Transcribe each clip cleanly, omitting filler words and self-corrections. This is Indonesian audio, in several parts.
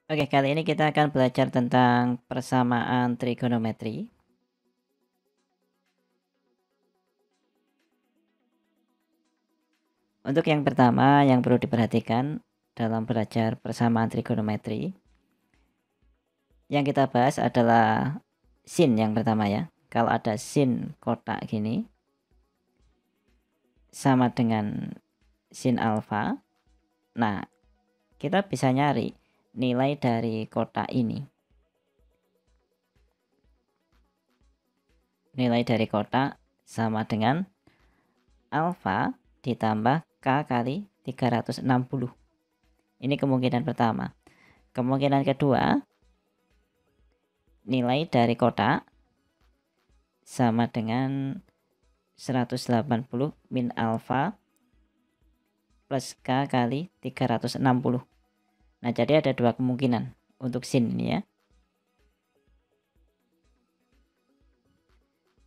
Oke, kali ini kita akan belajar tentang persamaan trigonometri. Untuk yang pertama yang perlu diperhatikan dalam belajar persamaan trigonometri, yang kita bahas adalah sin yang pertama ya. Kalau ada sin kotak gini sama dengan sin alfa. Nah, kita bisa nyari nilai dari kotak ini. Nilai dari kotak sama dengan alfa ditambah K kali 360. Ini kemungkinan pertama. Kemungkinan kedua, nilai dari kotak sama dengan 180 min alfa plus K kali 360. Nah, jadi ada dua kemungkinan untuk sin ini ya.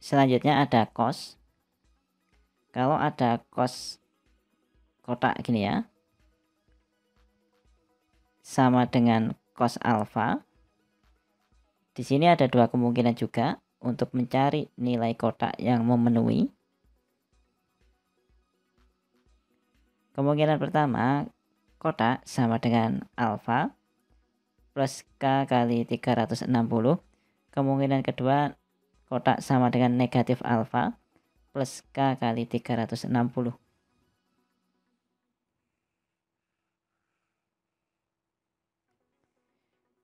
Selanjutnya ada cos. Kalau ada cos kotak gini ya, sama dengan cos alfa. Di sini ada dua kemungkinan juga untuk mencari nilai kotak yang memenuhi. Kemungkinan pertama, kotak sama dengan alfa plus K kali 360. Kemungkinan kedua, kotak sama dengan negatif alfa plus K kali 360.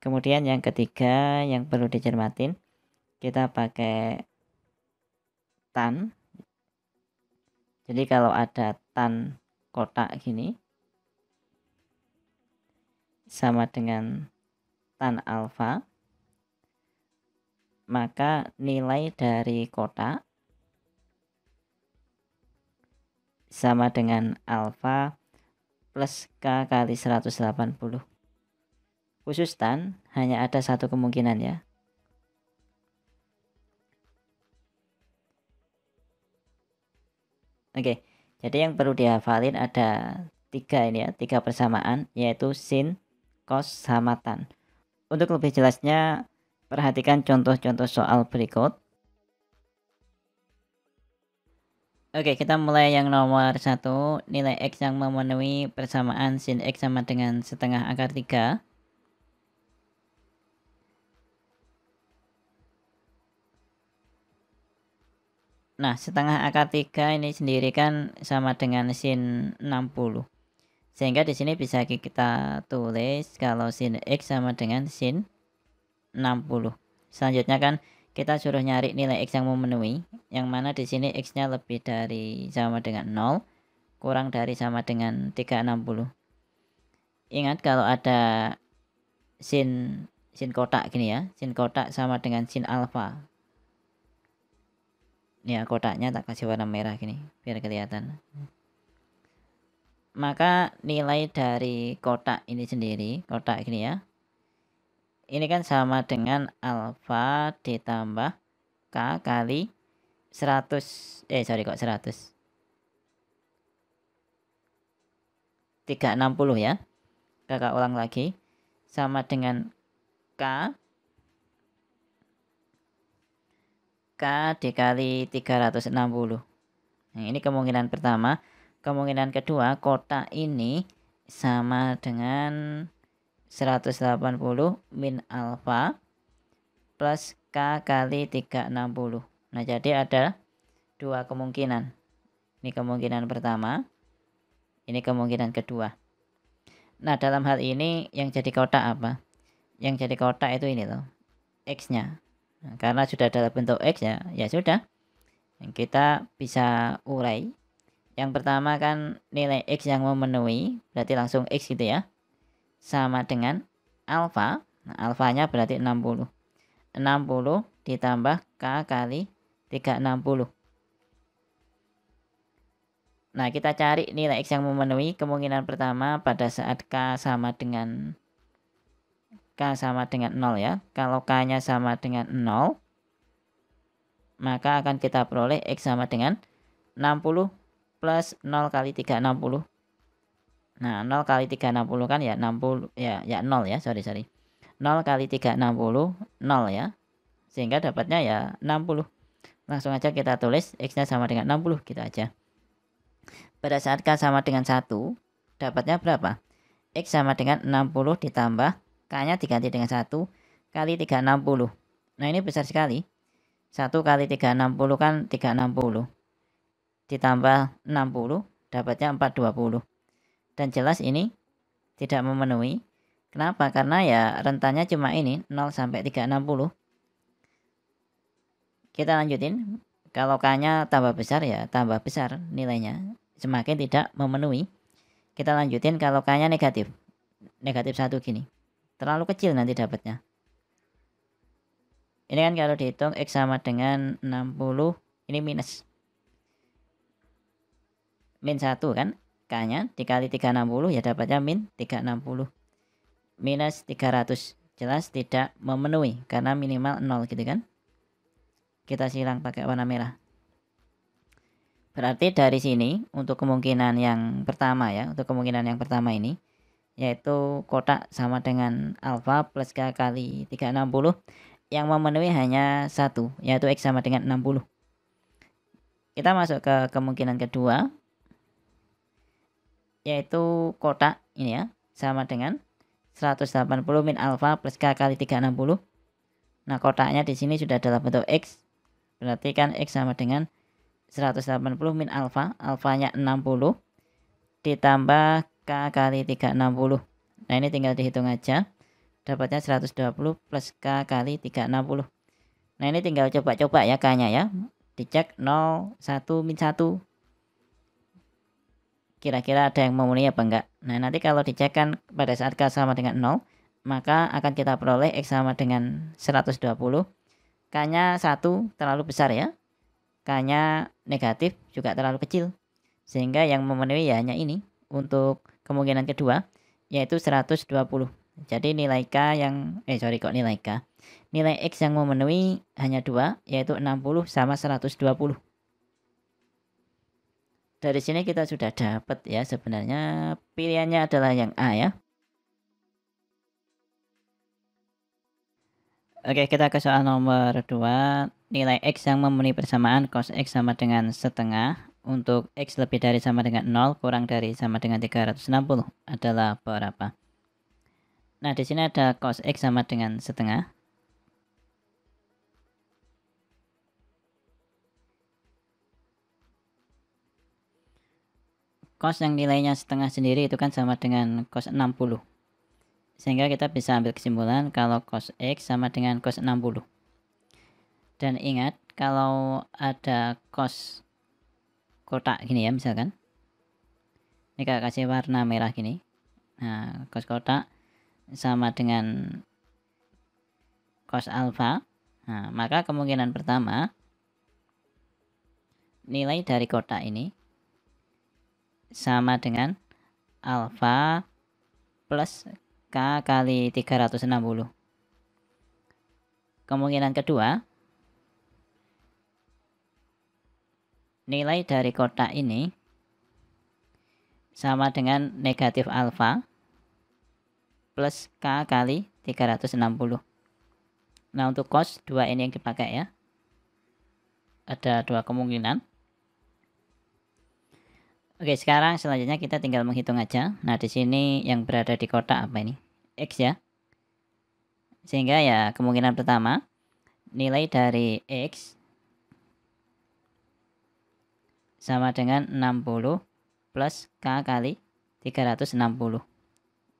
Kemudian yang ketiga yang perlu dicermatin, kita pakai tan. Jadi kalau ada tan kotak gini sama dengan tan alfa, maka nilai dari kotak sama dengan alfa plus K kali 180. Khusus tan hanya ada satu kemungkinan ya. Oke, jadi yang perlu dihafalin ada tiga ini ya, tiga persamaan, yaitu sin, cos, sama tan. Untuk lebih jelasnya, perhatikan contoh-contoh soal berikut. Oke, kita mulai yang nomor 1, nilai X yang memenuhi persamaan sin X sama dengan setengah akar 3. Nah, setengah akar 3 ini sendiri kan sama dengan sin 60. Sehingga di sini bisa kita tulis kalau sin X sama dengan sin 60. Selanjutnya kan kita suruh nyari nilai X yang memenuhi, yang mana di sini X-nya lebih dari sama dengan 0, kurang dari sama dengan 360. Ingat kalau ada sin kotak gini ya, sin kotak sama dengan sin alfa. Ya, kotaknya tak kasih warna merah gini biar kelihatan. Maka nilai dari kotak ini sendiri, kotak gini ya, ini kan sama dengan alfa ditambah K kali 100 100 360 ya. Kakak ulang lagi, sama dengan K dikali 360. Nah, ini kemungkinan pertama. Kemungkinan kedua, kotak ini sama dengan 180 min alfa plus K kali 360. Nah, jadi ada dua kemungkinan. Ini kemungkinan pertama, ini kemungkinan kedua. Nah, dalam hal ini yang jadi kotak apa? Yang jadi kotak itu ini loh, X-nya. Nah, karena sudah dalam bentuk X ya, ya sudah. Kita bisa urai. Yang pertama kan nilai X yang memenuhi, berarti langsung X gitu ya, sama dengan alfa. Nah, alfanya berarti 60. 60 ditambah K kali 360. Nah, kita cari nilai X yang memenuhi. Kemungkinan pertama pada saat K sama dengan 0 ya. Kalau K-nya sama dengan 0, maka akan kita peroleh X sama dengan 60 plus 0 kali 360. Nah, 0 kali 360 kan ya 60 ya 0 ya, sorry. 0 kali 360, 0 ya. Sehingga dapatnya ya 60. Langsung aja kita tulis X-nya sama dengan 60 gitu aja. Pada saat K sama dengan 1, dapatnya berapa? X sama dengan 60 ditambah K-nya diganti dengan 1 kali 360. Nah ini besar sekali. 1 kali 360 kan 360. Ditambah 60 dapatnya 420. Dan jelas ini tidak memenuhi. Kenapa? Karena ya rentannya cuma ini 0 sampai 360. Kita lanjutin. Kalau K-nya tambah besar ya tambah besar nilainya. Semakin tidak memenuhi. Kita lanjutin kalau K-nya negatif. Negatif 1 gini. Terlalu kecil nanti dapatnya. Ini kan kalau dihitung X sama dengan 60. Ini minus. Min 1 kan. K-nya dikali 360 ya dapatnya min 360. Minus 300. Jelas tidak memenuhi. Karena minimal 0 gitu kan. Kita silang pakai warna merah. Berarti dari sini untuk kemungkinan yang pertama ya, untuk kemungkinan yang pertama ini yaitu kotak sama dengan alfa plus K kali 360 yang memenuhi hanya satu, yaitu X sama dengan 60. Kita masuk ke kemungkinan kedua yaitu kotak ini ya, sama dengan 180 min alfa plus K kali 360. Nah, kotaknya di sini sudah dalam bentuk X. Berarti kan X sama dengan 180 min alfa, alfanya 60 ditambah K kali 360. Nah ini tinggal dihitung aja. Dapatnya 120 plus K kali 360. Nah ini tinggal coba-coba ya K-nya ya. Dicek 0, 1, min 1. Kira-kira ada yang memenuhi apa enggak. Nah nanti kalau dicek kan pada saat K sama dengan 0, maka akan kita peroleh X sama dengan 120. K-nya 1 terlalu besar ya. K-nya negatif juga terlalu kecil. Sehingga yang memenuhi ya hanya ini. Untuk kemungkinan kedua yaitu 120. Jadi nilai K yang nilai K. Nilai X yang memenuhi hanya 2 yaitu 60 sama 120. Dari sini kita sudah dapat ya sebenarnya pilihannya adalah yang A ya. Oke, kita ke soal nomor 2. Nilai X yang memenuhi persamaan cos X sama dengan setengah untuk X lebih dari sama dengan 0 kurang dari sama dengan 360 adalah berapa? Nah, di sini ada cos X sama dengan setengah. Cos yang nilainya setengah sendiri itu kan sama dengan cos 60. Sehingga kita bisa ambil kesimpulan kalau cos X sama dengan cos 60. Dan ingat, kalau ada cos kotak gini ya misalkan. Ini kakak kasih warna merah gini. Nah, cos kotak sama dengan cos alfa. Nah, maka kemungkinan pertama nilai dari kotak ini sama dengan alfa plus K kali 360. Kemungkinan kedua, nilai dari kotak ini sama dengan negatif alfa plus K kali 360. Nah, untuk cos 2 ini yang dipakai ya. Ada dua kemungkinan. Oke, sekarang selanjutnya kita tinggal menghitung aja. Nah, di sini yang berada di kotak apa ini? X ya. Sehingga ya kemungkinan pertama nilai dari X sama dengan 60 plus K kali 360.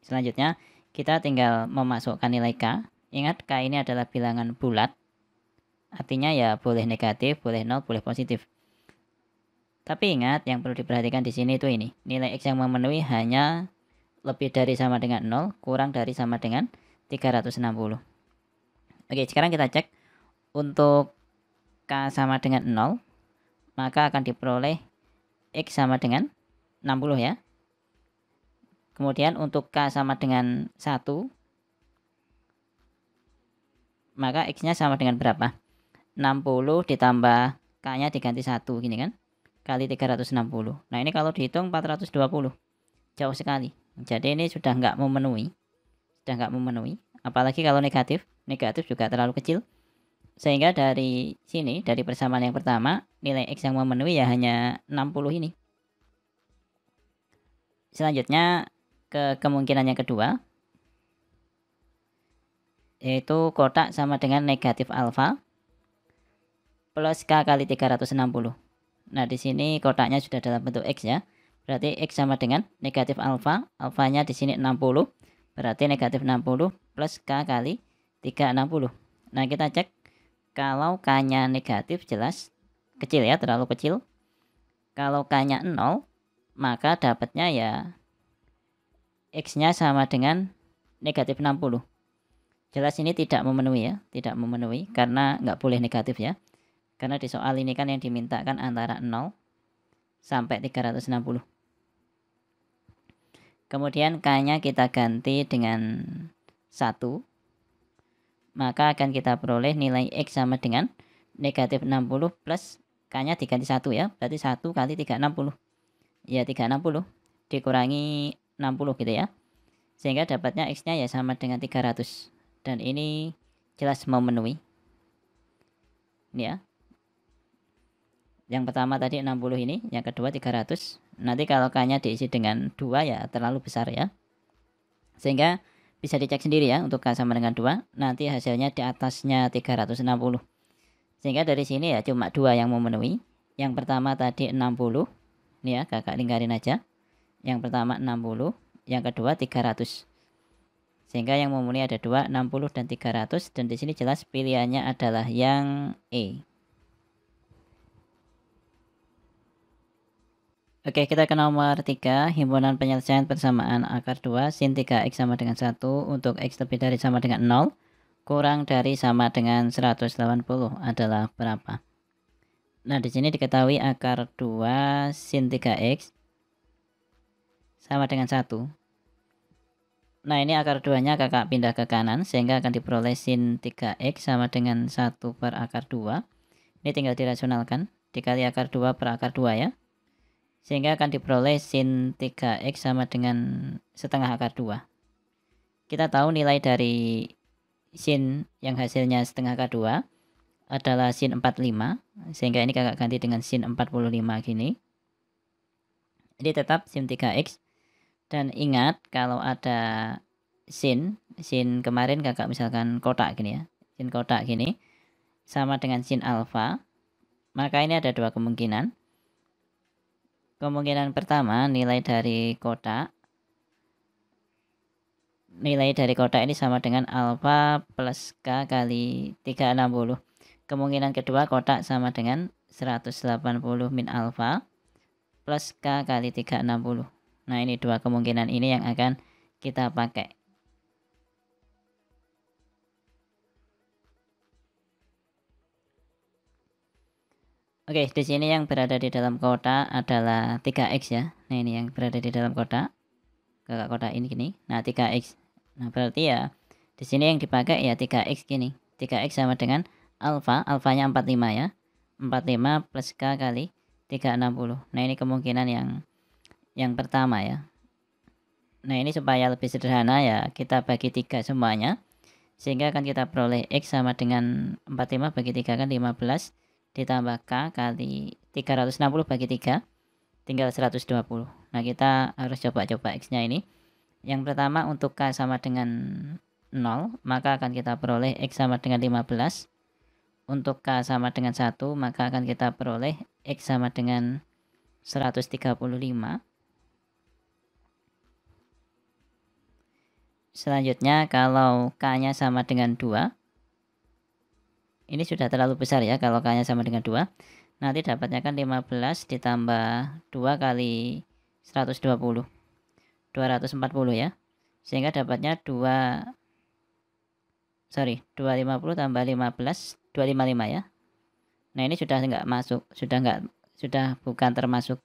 Selanjutnya kita tinggal memasukkan nilai K. Ingat K ini adalah bilangan bulat. Artinya ya boleh negatif, boleh 0, boleh positif. Tapi ingat yang perlu diperhatikan di sini itu ini. Nilai X yang memenuhi hanya lebih dari sama dengan 0, kurang dari sama dengan 360. Oke, sekarang kita cek untuk K sama dengan 0, maka akan diperoleh X sama dengan 60 ya. Kemudian untuk K sama dengan 1, maka X-nya sama dengan berapa? 60 ditambah K-nya diganti 1 gini kan? Kali 360. Nah ini kalau dihitung 420. Jauh sekali. Jadi ini sudah nggak memenuhi. apalagi kalau negatif juga terlalu kecil. Sehingga dari sini, dari persamaan yang pertama, nilai X yang memenuhi ya hanya 60 ini. Selanjutnya ke kemungkinan yang kedua, yaitu kotak sama dengan negatif alfa plus K kali 360. Nah, di sini kotaknya sudah dalam bentuk X ya. Berarti X sama dengan negatif alfa, alfanya di sini 60. Berarti negatif 60 plus K kali 360. Nah, kita cek. Kalau K-nya negatif jelas kecil ya, terlalu kecil. Kalau K-nya 0, maka dapatnya ya X-nya sama dengan negatif 60. Jelas ini tidak memenuhi ya, tidak memenuhi karena nggak boleh negatif ya. Karena di soal ini kan yang dimintakan antara 0 sampai 360. Kemudian K-nya kita ganti dengan 1. Maka akan kita peroleh nilai X sama dengan negatif 60 plus K-nya diganti 1 ya. Berarti 1 kali 360. Ya 360 dikurangi 60 gitu ya. Sehingga dapatnya X-nya ya sama dengan 300. Dan ini jelas memenuhi. Ini ya. Yang pertama tadi 60 ini, yang kedua 300. Nanti kalau K-nya diisi dengan 2 ya terlalu besar ya. Sehingga bisa dicek sendiri ya untuk K sama dengan 2. Nanti hasilnya di atasnya 360. Sehingga dari sini ya cuma 2 yang memenuhi. Yang pertama tadi 60. Ini ya kakak lingkarin aja. Yang pertama 60. Yang kedua 300. Sehingga yang memenuhi ada 2, 60 dan 300. Dan di sini jelas pilihannya adalah yang E. Oke, kita ke nomor 3, himpunan penyelesaian persamaan akar 2 sin 3x sama dengan 1 untuk x lebih dari sama dengan 0 kurang dari sama dengan 180 adalah berapa? Nah, di sini diketahui akar 2 sin 3x sama dengan 1. Nah, ini akar 2-nya kakak pindah ke kanan sehingga akan diperoleh sin 3x sama dengan 1 per akar 2. Ini tinggal dirasionalkan, dikali akar 2 per akar 2 ya. Sehingga akan diperoleh sin 3x sama dengan setengah akar 2. Kita tahu nilai dari sin yang hasilnya setengah akar 2 adalah sin 45. Sehingga ini kakak ganti dengan sin 45 gini. Jadi tetap sin 3x. Dan ingat kalau ada sin kemarin kakak misalkan kotak gini ya. Sin kotak gini sama dengan sin alfa. Maka ini ada dua kemungkinan. Kemungkinan pertama, nilai dari kotak ini sama dengan alfa plus K kali 360. Kemungkinan kedua, kotak sama dengan 180 min alfa plus K kali 360. Nah, ini dua kemungkinan ini yang akan kita pakai. Oke, di sini yang berada di dalam kotak adalah 3x ya. Nah, ini yang berada di dalam kotak. Kakak kotak ini gini. Nah, 3x. Nah, berarti ya di sini yang dipakai ya 3x gini. 3x sama dengan alfa, alfanya 45 ya. 45 plus K kali 360. Nah, ini kemungkinan yang pertama ya. Nah, ini supaya lebih sederhana ya, kita bagi 3 semuanya. Sehingga akan kita peroleh X sama dengan 45 bagi 3 kan 15. Ditambah K kali 360 bagi 3 tinggal 120. Nah, kita harus coba-coba X-nya ini. Yang pertama untuk K sama dengan 0, maka akan kita peroleh X sama dengan 15. Untuk K sama dengan 1, maka akan kita peroleh X sama dengan 135. Selanjutnya kalau K-nya sama dengan 2, ini sudah terlalu besar ya kalau K-nya sama dengan 2. Nanti dapatnya kan 15 ditambah 2 kali 120. 240 ya. Sehingga dapatnya 250 tambah 15, 255 ya. Nah, ini sudah enggak masuk, sudah bukan termasuk.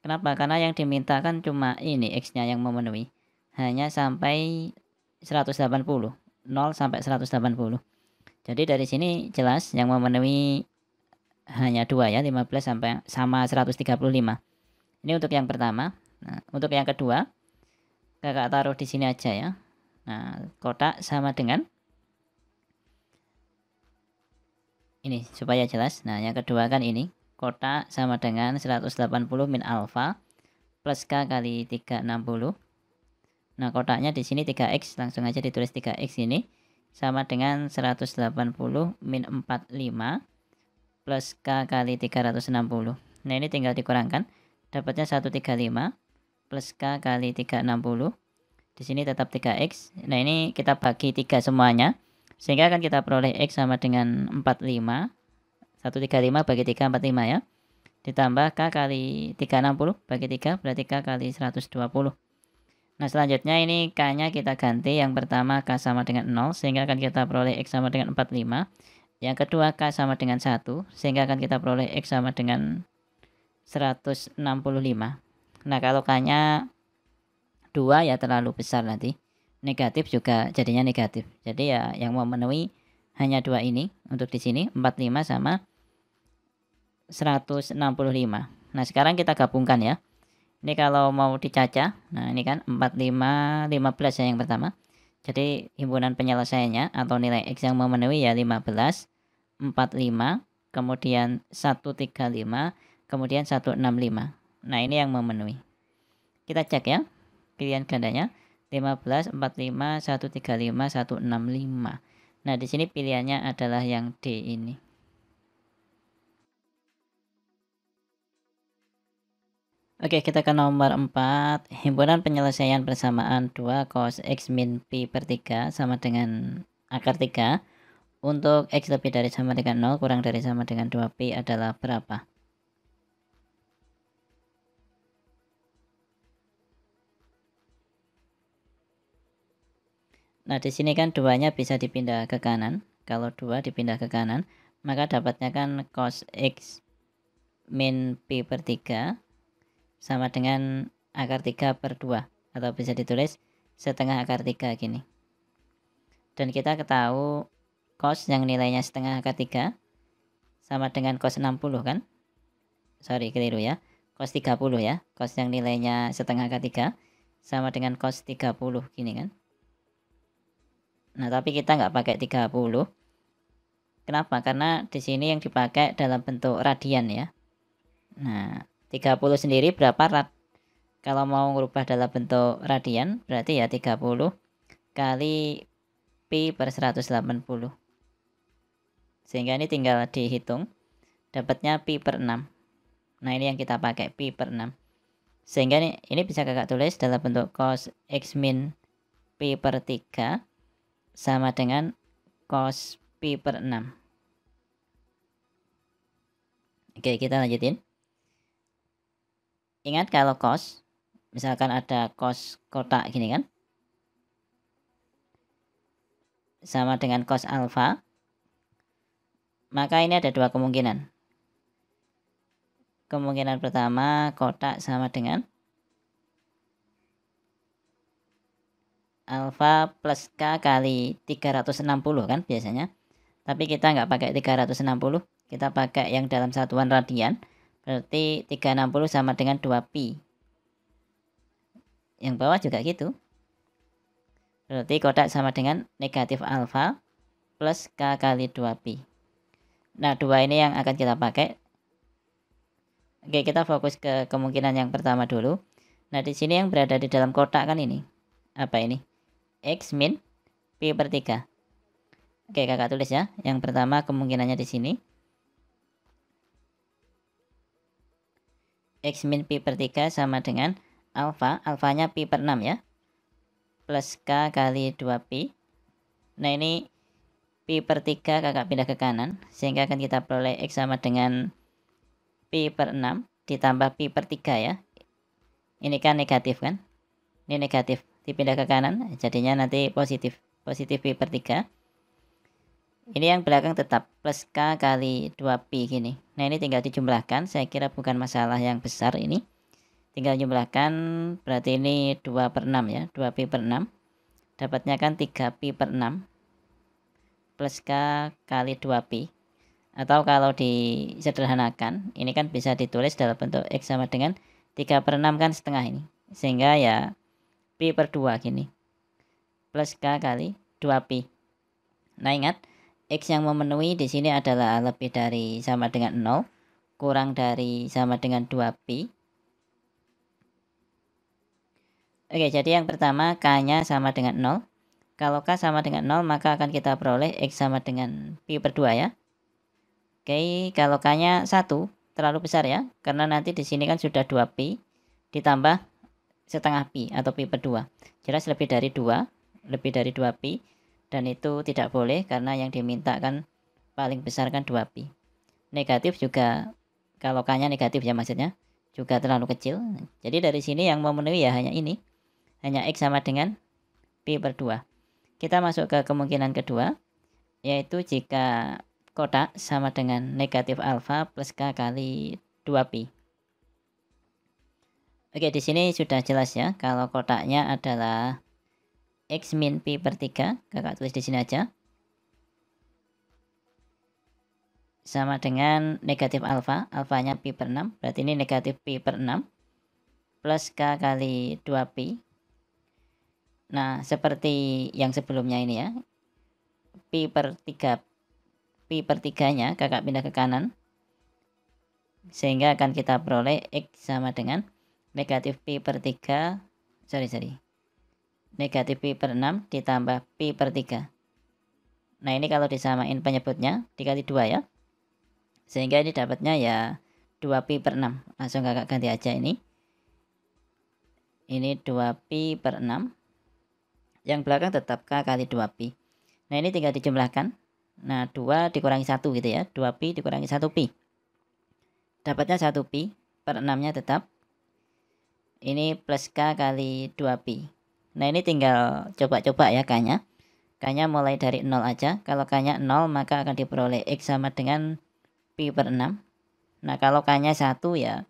Kenapa? Karena yang dimintakan cuma ini X-nya yang memenuhi. Hanya sampai 180. 0 sampai 180. Jadi dari sini jelas yang memenuhi hanya 2 ya, 15 sampai sama 135. Ini untuk yang pertama. Nah, untuk yang kedua, kakak taruh di sini aja ya. Nah, kotak sama dengan ini supaya jelas. Nah, yang kedua kan ini. Kotak sama dengan 180 min alfa plus K kali 360. Nah, kotaknya di sini 3X, langsung aja ditulis 3X ini sama dengan 180 min 45 plus K kali 360. Nah, ini tinggal dikurangkan. Dapatnya 135 plus K kali 360. Di sini tetap 3X. Nah, ini kita bagi 3 semuanya. Sehingga akan kita peroleh X sama dengan 45. 135 bagi 3, 45 ya. Ditambah K kali 360 bagi 3, berarti K kali 120. Nah, selanjutnya ini K-nya kita ganti. Yang pertama K sama dengan 0, sehingga akan kita peroleh X sama dengan 45. Yang kedua K sama dengan 1, sehingga akan kita peroleh X sama dengan 165. Nah, kalau K-nya 2 ya terlalu besar nanti. Negatif juga jadinya negatif. Jadi ya yang memenuhi hanya 2 ini untuk di sini 45 sama 165. Nah, sekarang kita gabungkan ya. Ini kalau mau dicacah, nah ini kan 45 15 ya yang pertama. Jadi himpunan penyelesaiannya atau nilai X yang memenuhi ya 15, 45, kemudian 135, kemudian 165. Nah, ini yang memenuhi. Kita cek ya. Pilihan gandanya 15, 45, 135, 165. Nah, di sini pilihannya adalah yang D ini. Oke, kita ke nomor 4. Himpunan penyelesaian persamaan 2 cos X min Pi per 3 sama dengan akar 3 untuk X lebih dari sama dengan 0 kurang dari sama dengan 2Pi adalah berapa? Nah, di sini kan 2-nya bisa dipindah ke kanan. Kalau 2 dipindah ke kanan, maka dapatnya kan cos X min Pi per 3 sama dengan akar 3 per 2. Atau bisa ditulis setengah akar 3 gini. Dan kita ketahui cos yang nilainya setengah akar 3 sama dengan cos 60 kan? Sorry, keliru ya. Cos 30 ya. Cos yang nilainya setengah akar 3 sama dengan cos 30 gini kan? Nah, tapi kita nggak pakai 30. Kenapa? Karena di sini yang dipakai dalam bentuk radian ya. Nah, 30 sendiri berapa rad? Kalau mau merubah dalam bentuk radian, berarti ya 30 kali Pi per 180. Sehingga ini tinggal dihitung. Dapatnya Pi per 6. Nah, ini yang kita pakai, Pi per 6. Sehingga ini bisa kakak tulis dalam bentuk cos X min Pi per 3 sama dengan cos Pi per 6. Oke, kita lanjutin. Ingat kalau cos, misalkan ada cos kotak gini kan, sama dengan cos alfa, maka ini ada 2 kemungkinan. Kemungkinan pertama, kotak sama dengan alfa plus K kali 360 kan biasanya. Tapi kita nggak pakai 360, kita pakai yang dalam satuan radian. Berarti 360 sama dengan 2Pi. Yang bawah juga gitu. Berarti kotak sama dengan negatif alfa plus K kali 2Pi. Nah, 2 ini yang akan kita pakai. Oke, kita fokus ke kemungkinan yang pertama dulu. Nah, di sini yang berada di dalam kotak kan ini. Apa ini? X min Pi per 3. Oke, kakak tulis ya. Yang pertama kemungkinannya di sini. X min Pi per 3 sama dengan alfa. Alfanya Pi per 6 ya. Plus K kali 2Pi. Nah, ini Pi per 3 kakak pindah ke kanan. Sehingga akan kita peroleh X sama dengan Pi per 6 ditambah Pi per 3 ya. Ini kan negatif kan. Ini negatif. Dipindah ke kanan. Jadinya nanti positif. Positif Pi per 3. Ini yang belakang tetap plus K kali 2Pi gini. Nah, ini tinggal dijumlahkan. Saya kira bukan masalah yang besar ini. Tinggal jumlahkan, berarti ini 2 per 6 ya. 2Pi per 6. Dapatnya kan 3Pi per 6. Plus K kali 2Pi. Atau kalau disederhanakan, ini kan bisa ditulis dalam bentuk X sama dengan 3 per 6 kan setengah ini. Sehingga ya Pi per 2 gini. plus K kali 2Pi. Nah, ingat, X yang memenuhi di sini adalah lebih dari sama dengan 0, kurang dari sama dengan 2Pi. Oke, jadi yang pertama K-nya sama dengan 0. Kalau K sama dengan 0, maka akan kita peroleh X sama dengan Pi per 2 ya. Oke, kalau K-nya 1, terlalu besar ya, karena nanti di sini kan sudah 2Pi ditambah setengah Pi atau Pi per 2. Jelas lebih dari 2, lebih dari 2Pi, dan itu tidak boleh karena yang diminta kan paling besar kan 2Pi. Negatif juga, kalau K-nya negatif ya maksudnya, juga terlalu kecil. Jadi dari sini yang memenuhi ya hanya ini, hanya X sama dengan Pi per 2. Kita masuk ke kemungkinan kedua, yaitu jika kotak sama dengan negatif alfa plus K kali 2Pi. Oke, di sini sudah jelas ya, kalau kotaknya adalah X min Pi per 3, kakak tulis di sini aja. Sama dengan negatif alfa, alfanya Pi per 6, berarti ini negatif Pi per 6, plus K kali 2Pi. Nah, seperti yang sebelumnya ini ya, Pi per 3, Pi per 3-nya kakak pindah ke kanan, sehingga akan kita peroleh X sama dengan negatif Pi per 3, negatif Pi per 6 ditambah Pi per 3. Nah, ini kalau disamain penyebutnya dikali 2 ya, sehingga ini dapatnya ya 2Pi per 6. Langsung kakak ganti aja ini 2Pi per 6, yang belakang tetap K kali 2Pi. Nah, ini tinggal dijumlahkan. Nah, 2 dikurangi 1 gitu ya, 2Pi dikurangi 1Pi, dapatnya 1Pi per 6 nya tetap. Ini plus K kali 2Pi. Nah, ini tinggal coba-coba ya K-nya. K-nya mulai dari 0 aja. Kalau K-nya 0, maka akan diperoleh X sama dengan Pi per 6. Nah, kalau K-nya 1 ya,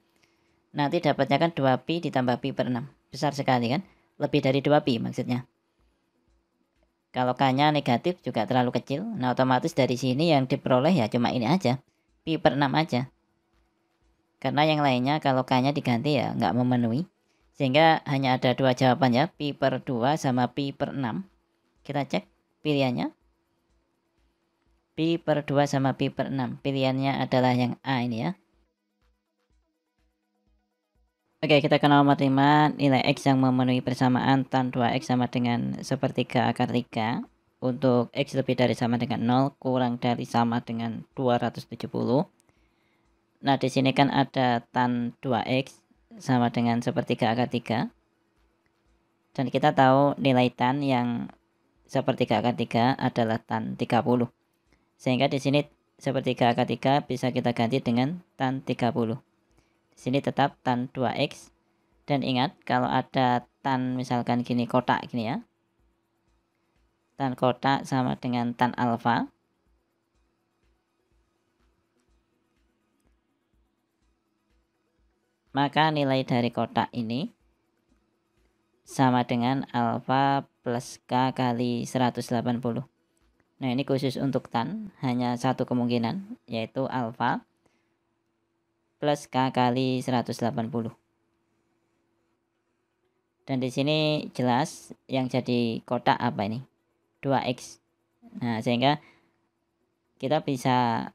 nanti dapatnya kan 2Pi ditambah Pi per 6. Besar sekali kan? Lebih dari 2Pi maksudnya. Kalau K-nya negatif juga terlalu kecil. Nah, otomatis dari sini yang diperoleh ya cuma ini aja, Pi per 6 aja. Karena yang lainnya kalau K-nya diganti ya nggak memenuhi. Sehingga hanya ada dua jawaban ya, Pi per 2 sama Pi per 6. Kita cek pilihannya. Pi per 2 sama Pi per 6. Pilihannya adalah yang A ini ya. Oke, kita ke nomor 5, nilai X yang memenuhi persamaan tan 2X sama dengan sepertiga akar 3 untuk X lebih dari sama dengan 0, kurang dari sama dengan 270. Nah, di sini kan ada tan 2X sama dengan sepertiga akar 3. Dan kita tahu nilai tan yang sepertiga akar 3 adalah tan 30. Sehingga di sini sepertiga akar 3 bisa kita ganti dengan tan 30. Di sini tetap tan 2X. Dan ingat, kalau ada tan misalkan gini, kotak gini ya, tan kotak sama dengan tan alfa, maka nilai dari kotak ini sama dengan alfa plus K kali 180. Nah, ini khusus untuk tan, hanya satu kemungkinan, yaitu alfa plus K kali 180. Dan di sini jelas yang jadi kotak apa ini? 2X. Nah, sehingga kita bisa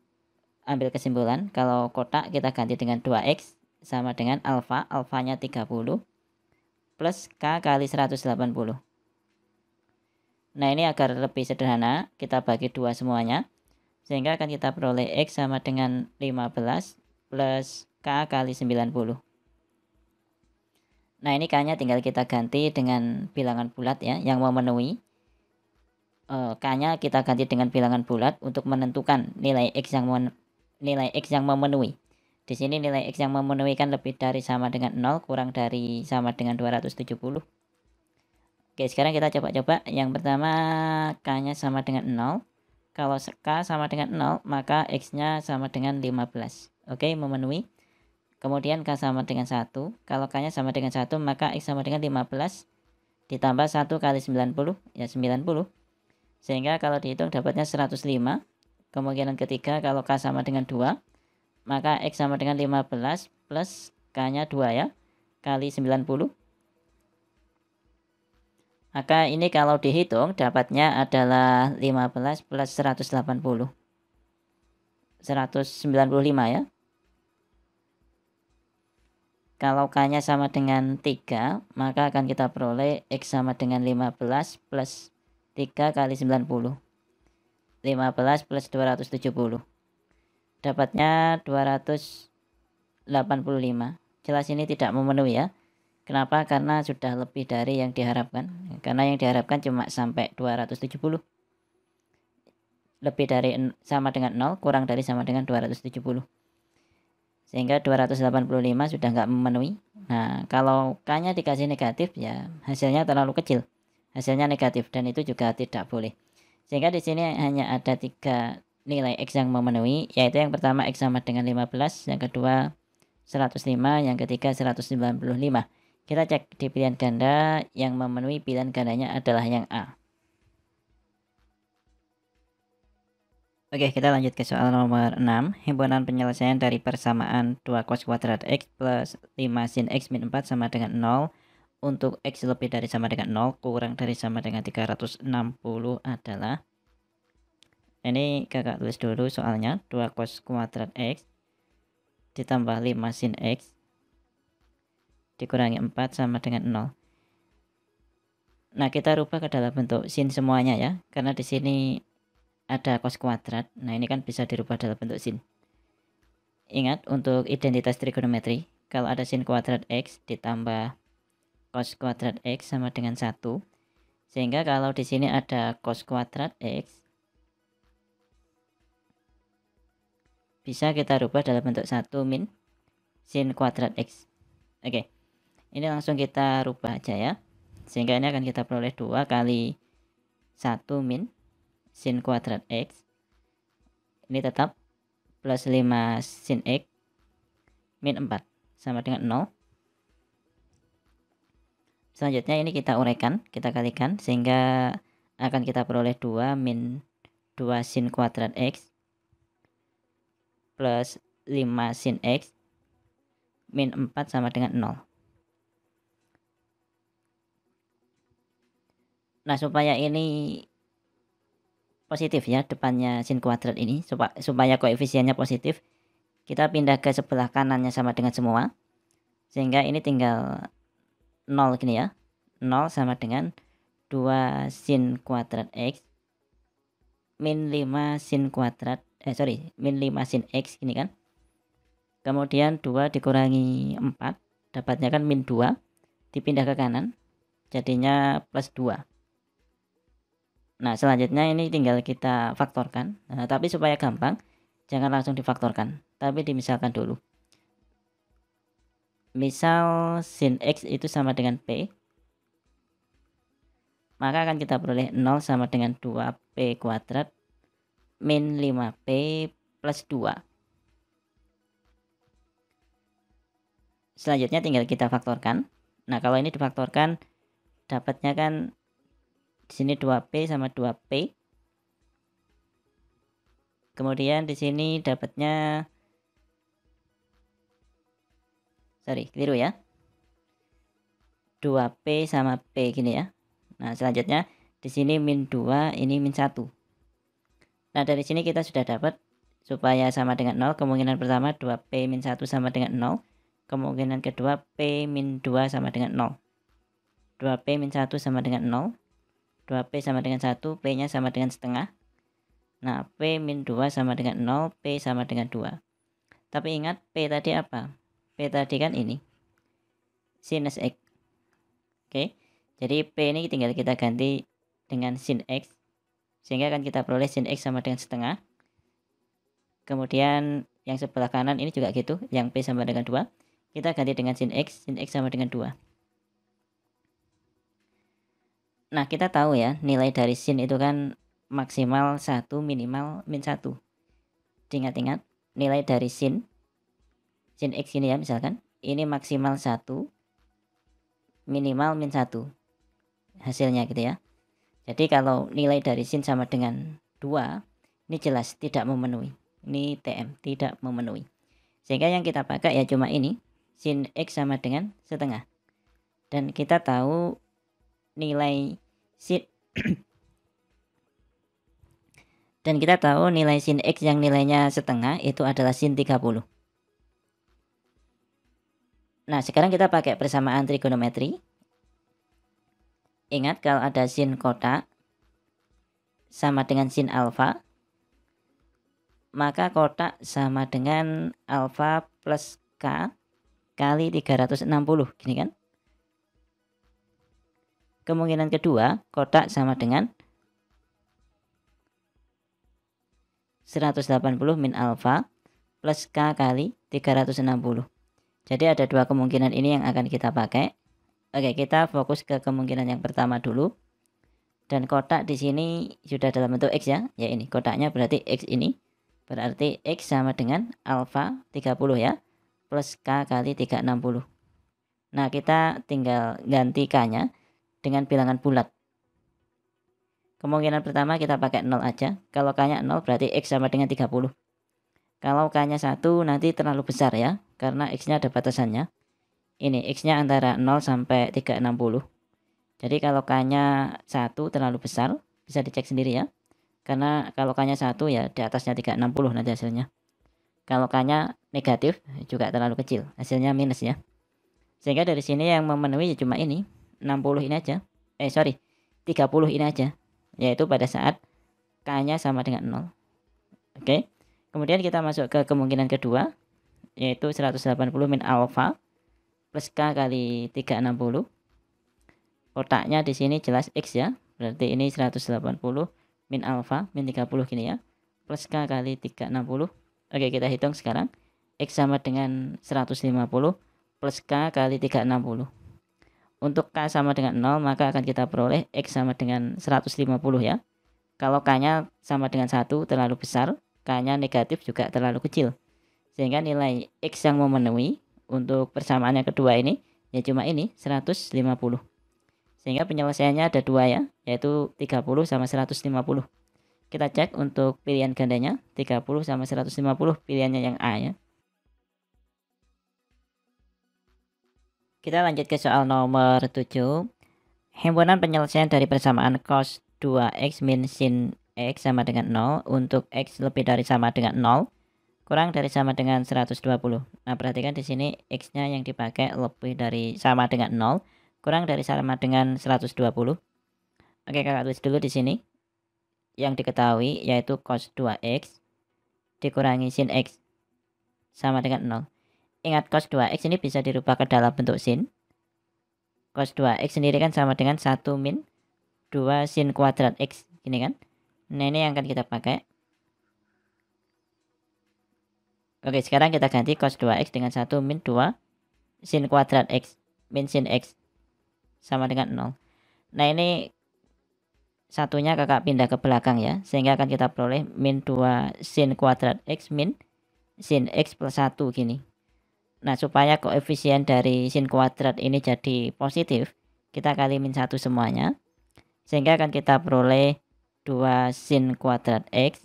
ambil kesimpulan kalau kotak kita ganti dengan 2X sama dengan alfa, alfanya 30 plus K kali 180. Nah, ini agar lebih sederhana, kita bagi 2 semuanya, sehingga akan kita peroleh X sama dengan 15 plus K kali 90. Nah, ini K-nya tinggal kita ganti dengan bilangan bulat ya, yang memenuhi. K-nya kita ganti dengan bilangan bulat untuk menentukan nilai X yang memenuhi. Di sini nilai X yang memenuhi kan lebih dari sama dengan 0, kurang dari sama dengan 270. Oke, sekarang kita coba-coba. Yang pertama, K-nya sama dengan 0. Kalau K sama dengan 0, maka X-nya sama dengan 15. Oke, memenuhi. Kemudian K sama dengan 1. Kalau K-nya sama dengan 1, maka X sama dengan 15 ditambah 1 kali 90, ya 90. Sehingga kalau dihitung dapatnya 105. Kemungkinan ketiga, kalau K sama dengan 2, maka X sama dengan 15 plus K-nya 2 ya, kali 90. Maka ini kalau dihitung dapatnya adalah 15 plus 180. 195 ya. Kalau K-nya sama dengan 3, maka akan kita peroleh X sama dengan 15 plus 3 kali 90. 15 plus 270. Dapatnya 285. Jelas ini tidak memenuhi ya. Kenapa? Karena sudah lebih dari yang diharapkan. Karena yang diharapkan cuma sampai 270. Lebih dari sama dengan 0, kurang dari sama dengan 270. Sehingga 285 sudah nggak memenuhi. Nah, kalau K-nya dikasih negatif ya hasilnya terlalu kecil. Hasilnya negatif dan itu juga tidak boleh. Sehingga di sini hanya ada 3 nilai X yang memenuhi, yaitu yang pertama X sama dengan 15, yang kedua 105, yang ketiga 195. Kita cek di pilihan ganda, yang memenuhi pilihan gandanya adalah yang A. Oke, kita lanjut ke soal nomor 6. Himpunan penyelesaian dari persamaan 2 cos kuadrat X plus 5 sin X min 4 sama dengan 0 untuk X lebih dari sama dengan 0 kurang dari sama dengan 360 adalah, ini kakak tulis dulu soalnya, 2 cos kuadrat X ditambah 5 sin X dikurangi 4 sama dengan 0. Nah, kita rubah ke dalam bentuk sin semuanya ya, karena di sini ada cos kuadrat. Nah, ini kan bisa dirubah dalam bentuk sin. Ingat, untuk identitas trigonometri, kalau ada sin kuadrat X ditambah cos kuadrat X sama dengan 1. Sehingga kalau di sini ada cos kuadrat X, bisa kita rubah dalam bentuk 1 min sin kuadrat X. Oke, ini langsung kita rubah aja ya. Sehingga ini akan kita peroleh 2 kali 1 min sin kuadrat X. Ini tetap plus 5 sin X min 4 sama dengan 0. Selanjutnya ini kita uraikan, kita kalikan, sehingga akan kita peroleh 2 min 2 sin kuadrat X plus 5 sin X min 4 sama dengan 0. Nah, supaya ini positif ya, depannya sin kuadrat ini, supaya koefisiennya positif, kita pindah ke sebelah kanannya sama dengan semua, sehingga ini tinggal 0 gini ya. 0 sama dengan 2 sin kuadrat X min 5 sin kuadrat min 5 sin X gini kan. Kemudian 2 dikurangi 4, dapatnya kan min 2, dipindah ke kanan, jadinya plus 2. Nah, selanjutnya ini tinggal kita faktorkan. Nah, tapi supaya gampang, jangan langsung difaktorkan, tapi dimisalkan dulu. Misal sin X itu sama dengan P, maka akan kita peroleh 0 sama dengan 2P kuadrat min 5P plus 2. Selanjutnya tinggal kita faktorkan. Nah, kalau ini difaktorkan, dapatnya kan di sini 2P sama 2P. Kemudian di sini dapatnya, keliru ya. 2P sama P gini ya. Nah, selanjutnya di sini min 2, ini min 1. Nah, dari sini kita sudah dapat supaya sama dengan 0, kemungkinan pertama 2P min 1 sama dengan 0. Kemungkinan kedua P min 2 sama dengan 0. 2P min 1 sama dengan 0. 2P sama dengan 1, P-nya sama dengan setengah. Nah, P min 2 sama dengan 0, P sama dengan 2. Tapi ingat, P tadi apa? P tadi kan ini, sinus X. Oke, jadi P ini tinggal kita ganti dengan sin X, sehingga akan kita peroleh sin X sama dengan setengah. Kemudian yang sebelah kanan ini juga gitu, yang P sama dengan 2. Kita ganti dengan sin X sama dengan 2. Nah, kita tahu ya, nilai dari sin itu kan maksimal 1, minimal min 1. Ingat-ingat, nilai dari sin X ini ya, misalkan, ini maksimal 1, minimal min 1. Hasilnya gitu ya. Jadi kalau nilai dari sin sama dengan 2, ini jelas tidak memenuhi. Ini TM, tidak memenuhi. Sehingga yang kita pakai ya cuma ini, sin X sama dengan setengah. Dan kita tahu nilai sin dan kita tahu nilai sin X yang nilainya setengah itu adalah sin 30. Nah, sekarang kita pakai persamaan trigonometri. Ingat kalau ada sin kotak sama dengan sin alfa, maka kotak sama dengan alfa plus K kali 360, gini kan? Kemungkinan kedua, kotak sama dengan 180 min alfa plus K kali 360. Jadi ada dua kemungkinan ini yang akan kita pakai. Oke, kita fokus ke kemungkinan yang pertama dulu. Dan kotak di sini sudah dalam bentuk X ya. Ya ini kotaknya berarti X ini. Berarti X sama dengan alfa 30 ya. Plus K kali 360. Nah, kita tinggal ganti K-nya dengan bilangan bulat. Kemungkinan pertama kita pakai 0 aja. Kalau K-nya 0 berarti X sama dengan 30. Kalau K-nya 1 nanti terlalu besar ya. Karena X-nya ada batasannya. Ini X-nya antara 0 sampai 360. Jadi kalau K-nya 1 terlalu besar. Bisa dicek sendiri ya. Karena kalau K-nya 1 ya di atasnya 360 nanti hasilnya. Kalau K-nya negatif juga terlalu kecil. Hasilnya minus ya. Sehingga dari sini yang memenuhi cuma ini. 60 ini aja. 30 ini aja. Yaitu pada saat K-nya sama dengan 0. Oke. Kemudian kita masuk ke kemungkinan kedua. Yaitu 180 min alfa plus K kali 360. Kotaknya di sini jelas X ya. Berarti ini 180 min alfa min 30 gini ya. Plus K kali 360. Oke, kita hitung sekarang. X sama dengan 150 plus K kali 360. Untuk K sama dengan 0, maka akan kita peroleh X sama dengan 150 ya. Kalau K-nya sama dengan 1 terlalu besar, K-nya negatif juga terlalu kecil. Sehingga nilai X yang memenuhi untuk persamaan yang kedua ini, ya cuma ini, 150. Sehingga penyelesaiannya ada dua ya, yaitu 30 sama 150. Kita cek untuk pilihan gandanya, 30 sama 150 pilihannya yang A ya. Kita lanjut ke soal nomor 7. Himpunan penyelesaian dari persamaan cos 2x min sin x sama dengan 0 untuk x lebih dari sama dengan 0 kurang dari sama dengan 120. Nah, perhatikan di sini x-nya yang dipakai lebih dari sama dengan 0 kurang dari sama dengan 120. Oke, kakak tulis dulu di sini. Yang diketahui yaitu cos 2x dikurangi sin x sama dengan 0. Ingat cos 2x ini bisa dirubah ke dalam bentuk sin. Cos 2x sendiri kan sama dengan 1 min 2 sin kuadrat x. Gini kan. Nah, ini yang akan kita pakai. Oke, sekarang kita ganti cos 2x dengan 1 min 2 sin kuadrat x. Min sin x sama dengan 0. Nah, ini satunya kakak pindah ke belakang ya. Sehingga akan kita peroleh min 2 sin kuadrat x min sin x plus 1 gini. Nah, supaya koefisien dari sin kuadrat ini jadi positif, kita kali min 1 semuanya. Sehingga akan kita peroleh 2 sin kuadrat x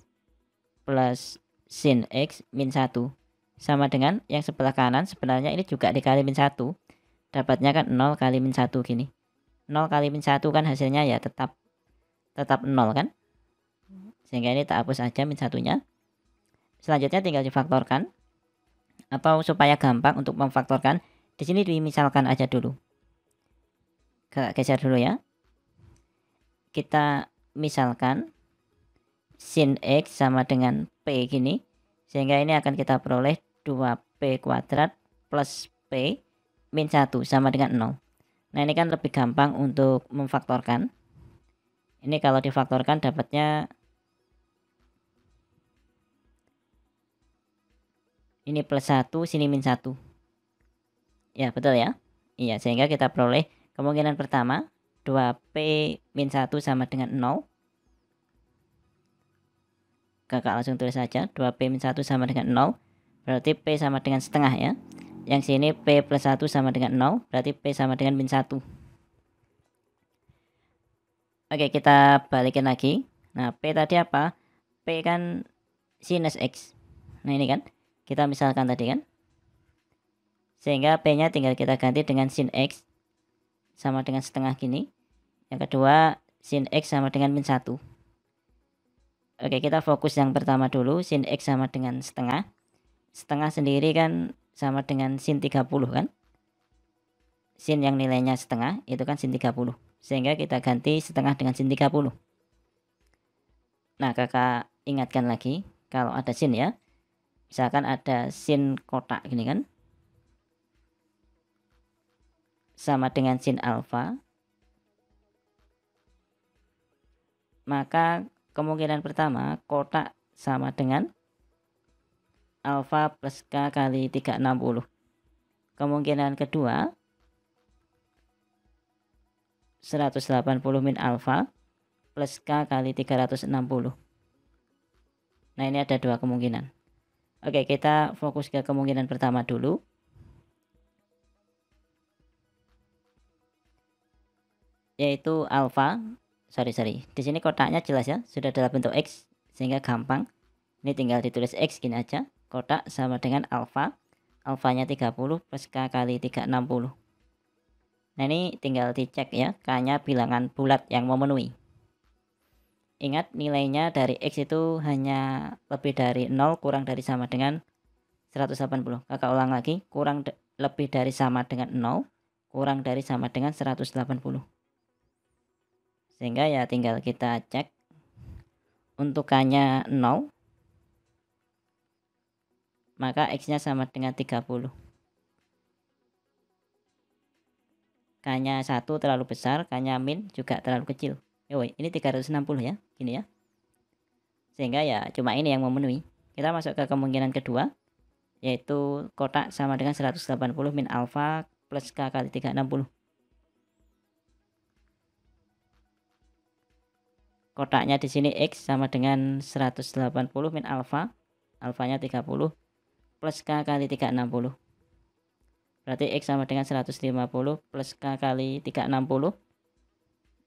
plus sin x min 1. Sama dengan yang sebelah kanan, sebenarnya ini juga dikali min 1. Dapatnya kan 0 kali min 1 gini. 0 kali min 1 kan hasilnya ya tetap 0 kan. Sehingga ini tak hapus aja min 1-nya. Selanjutnya tinggal difaktorkan. Atau supaya gampang untuk memfaktorkan, di sini dimisalkan aja dulu. Geser dulu ya. Kita misalkan sin x sama dengan p gini. Sehingga ini akan kita peroleh 2p kuadrat plus p min 1 sama dengan 0. Nah, ini kan lebih gampang untuk memfaktorkan. Ini kalau difaktorkan dapatnya ini plus 1, sini min 1. Ya, betul ya. Iya, sehingga kita peroleh kemungkinan pertama 2p min 1 sama dengan 0. Kakak langsung tulis saja 2p min 1 sama dengan 0. Berarti p sama dengan setengah ya. Yang sini p plus 1 sama dengan 0. Berarti p sama dengan min 1. Oke, kita balikin lagi. Nah, p tadi apa? P kan sinus x. Nah, ini kan kita misalkan tadi kan. Sehingga p-nya tinggal kita ganti dengan sin x sama dengan setengah gini. Yang kedua sin X sama dengan min 1. Oke, kita fokus yang pertama dulu, sin X sama dengan setengah. Setengah sendiri kan sama dengan sin 30 kan. Sin yang nilainya setengah itu kan sin 30. Sehingga kita ganti setengah dengan sin 30. Nah, kakak ingatkan lagi, kalau ada sin ya, misalkan ada sin kotak gini kan, sama dengan sin alfa, maka kemungkinan pertama kotak sama dengan alfa plus K kali 360. Kemungkinan kedua 180 min alfa plus K kali 360. Nah, ini ada dua kemungkinan. Oke, kita fokus ke kemungkinan pertama dulu. Yaitu alfa. Sorry. Di sini kotaknya jelas ya, sudah dalam bentuk X sehingga gampang. Ini tinggal ditulis X gini aja. Kotak sama dengan alfa. Alfanya 30 plus K kali 360. Nah, ini tinggal dicek ya, K-nya bilangan bulat yang memenuhi. Ingat, nilainya dari X itu hanya lebih dari 0 kurang dari sama dengan 180. Kakak ulang lagi, lebih dari sama dengan 0 kurang dari sama dengan 180. Sehingga ya tinggal kita cek. Untuk K-nya 0, maka X-nya sama dengan 30. K-nya 1 terlalu besar, K-nya min juga terlalu kecil. Ini 360 ya, gini ya. Sehingga ya cuma ini yang memenuhi. Kita masuk ke kemungkinan kedua, yaitu kotak sama dengan 180 min alfa plus K kali 360. Kotaknya di sini X sama dengan 180 min alfa, alfanya 30 plus K kali 360. Berarti X sama dengan 150 plus K kali 360.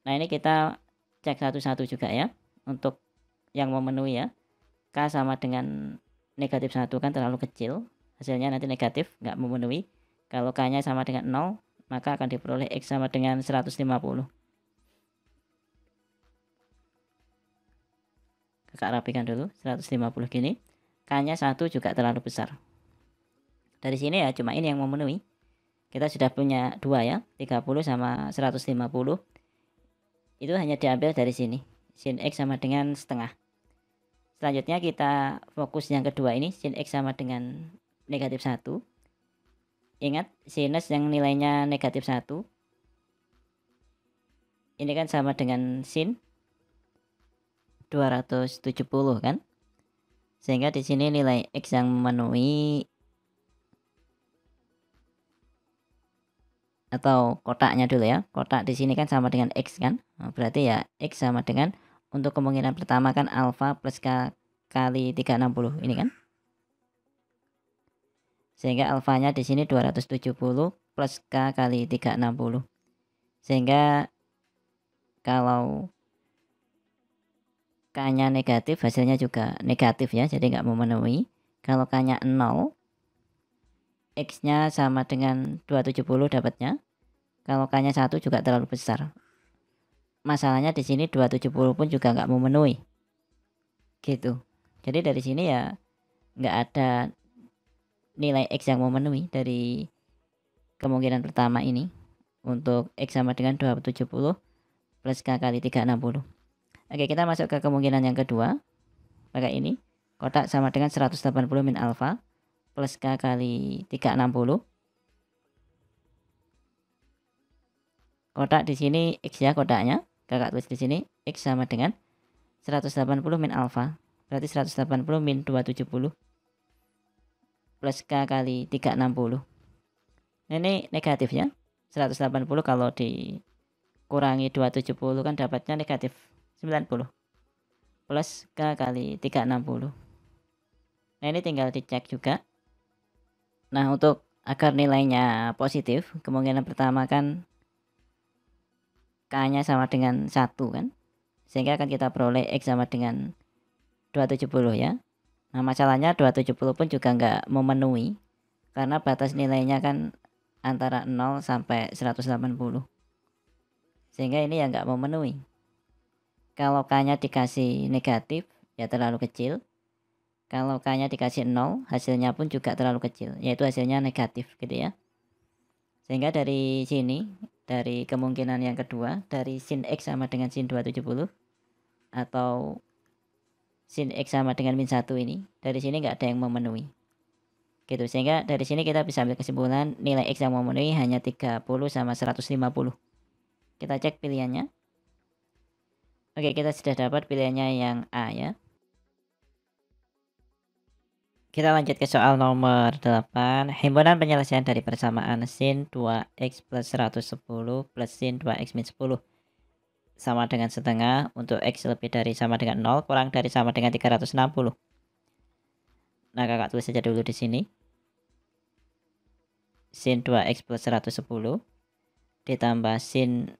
Nah, ini kita cek satu-satu juga ya. Untuk yang memenuhi ya. K sama dengan negatif 1 kan terlalu kecil. Hasilnya nanti negatif, nggak memenuhi. Kalau K-nya sama dengan 0, maka akan diperoleh X sama dengan 150. Kakak rapikan dulu, 150 gini. K-nya 1 juga terlalu besar. Dari sini ya cuma ini yang memenuhi. Kita sudah punya 2 ya, 30 sama 150. Itu hanya diambil dari sini. Sin X sama dengan setengah. Selanjutnya kita fokus yang kedua ini, sin X sama dengan negatif 1. Ingat, sinus yang nilainya negatif 1. Ini kan sama dengan sin 270 kan? Sehingga di sini nilai X yang memenuhi atau kotaknya dulu ya. Kotak di sini kan sama dengan X kan? Nah, berarti ya X sama dengan, untuk kemungkinan pertama kan alfa plus K kali 360 ini kan. Sehingga alfanya di sini 270 plus K kali 360. Sehingga kalau K-nya negatif, hasilnya juga negatif ya, jadi nggak memenuhi. Kalau K-nya 0, X-nya sama dengan 270 dapatnya. Kalau K-nya 1 juga terlalu besar. Masalahnya di sini 270 pun juga nggak memenuhi. Gitu. Jadi dari sini ya nggak ada nilai X yang memenuhi dari kemungkinan pertama ini. Untuk X sama dengan 270 plus K kali 360. Oke, kita masuk ke kemungkinan yang kedua. Pakai ini. Kotak sama dengan 180 min alfa plus K kali 360. Kotak di sini X ya kotaknya. Kakak tulis di sini X sama dengan 180 min alfa. Berarti 180 min 270 plus K kali 360. Ini negatif ya. 180 kalau dikurangi 270 kan dapatnya negatif 90 plus K kali 360. Nah, ini tinggal dicek juga. Nah, untuk agar nilainya positif, kemungkinan pertama kan K-nya sama dengan 1 kan. Sehingga akan kita peroleh X sama dengan 270 ya. Nah, masalahnya 270 pun juga nggak memenuhi. Karena batas nilainya kan antara 0 sampai 180. Sehingga ini ya nggak memenuhi. Kalau K-nya dikasih negatif, ya terlalu kecil. Kalau K-nya dikasih 0, hasilnya pun juga terlalu kecil, yaitu hasilnya negatif gitu ya. Sehingga dari sini, dari kemungkinan yang kedua, dari sin X sama dengan sin 270, atau sin X sama dengan min 1 ini, dari sini nggak ada yang memenuhi. Gitu, sehingga dari sini kita bisa ambil kesimpulan nilai X yang memenuhi hanya 30 sama 150. Kita cek pilihannya. Oke, kita sudah dapat pilihannya yang A ya. Kita lanjut ke soal nomor 8. Himpunan penyelesaian dari persamaan sin 2x plus 110 plus sin 2x min 10 sama dengan setengah untuk X lebih dari sama dengan 0 kurang dari sama dengan 360. Nah, kakak tulis saja dulu di sini. Sin 2x plus 110 ditambah sin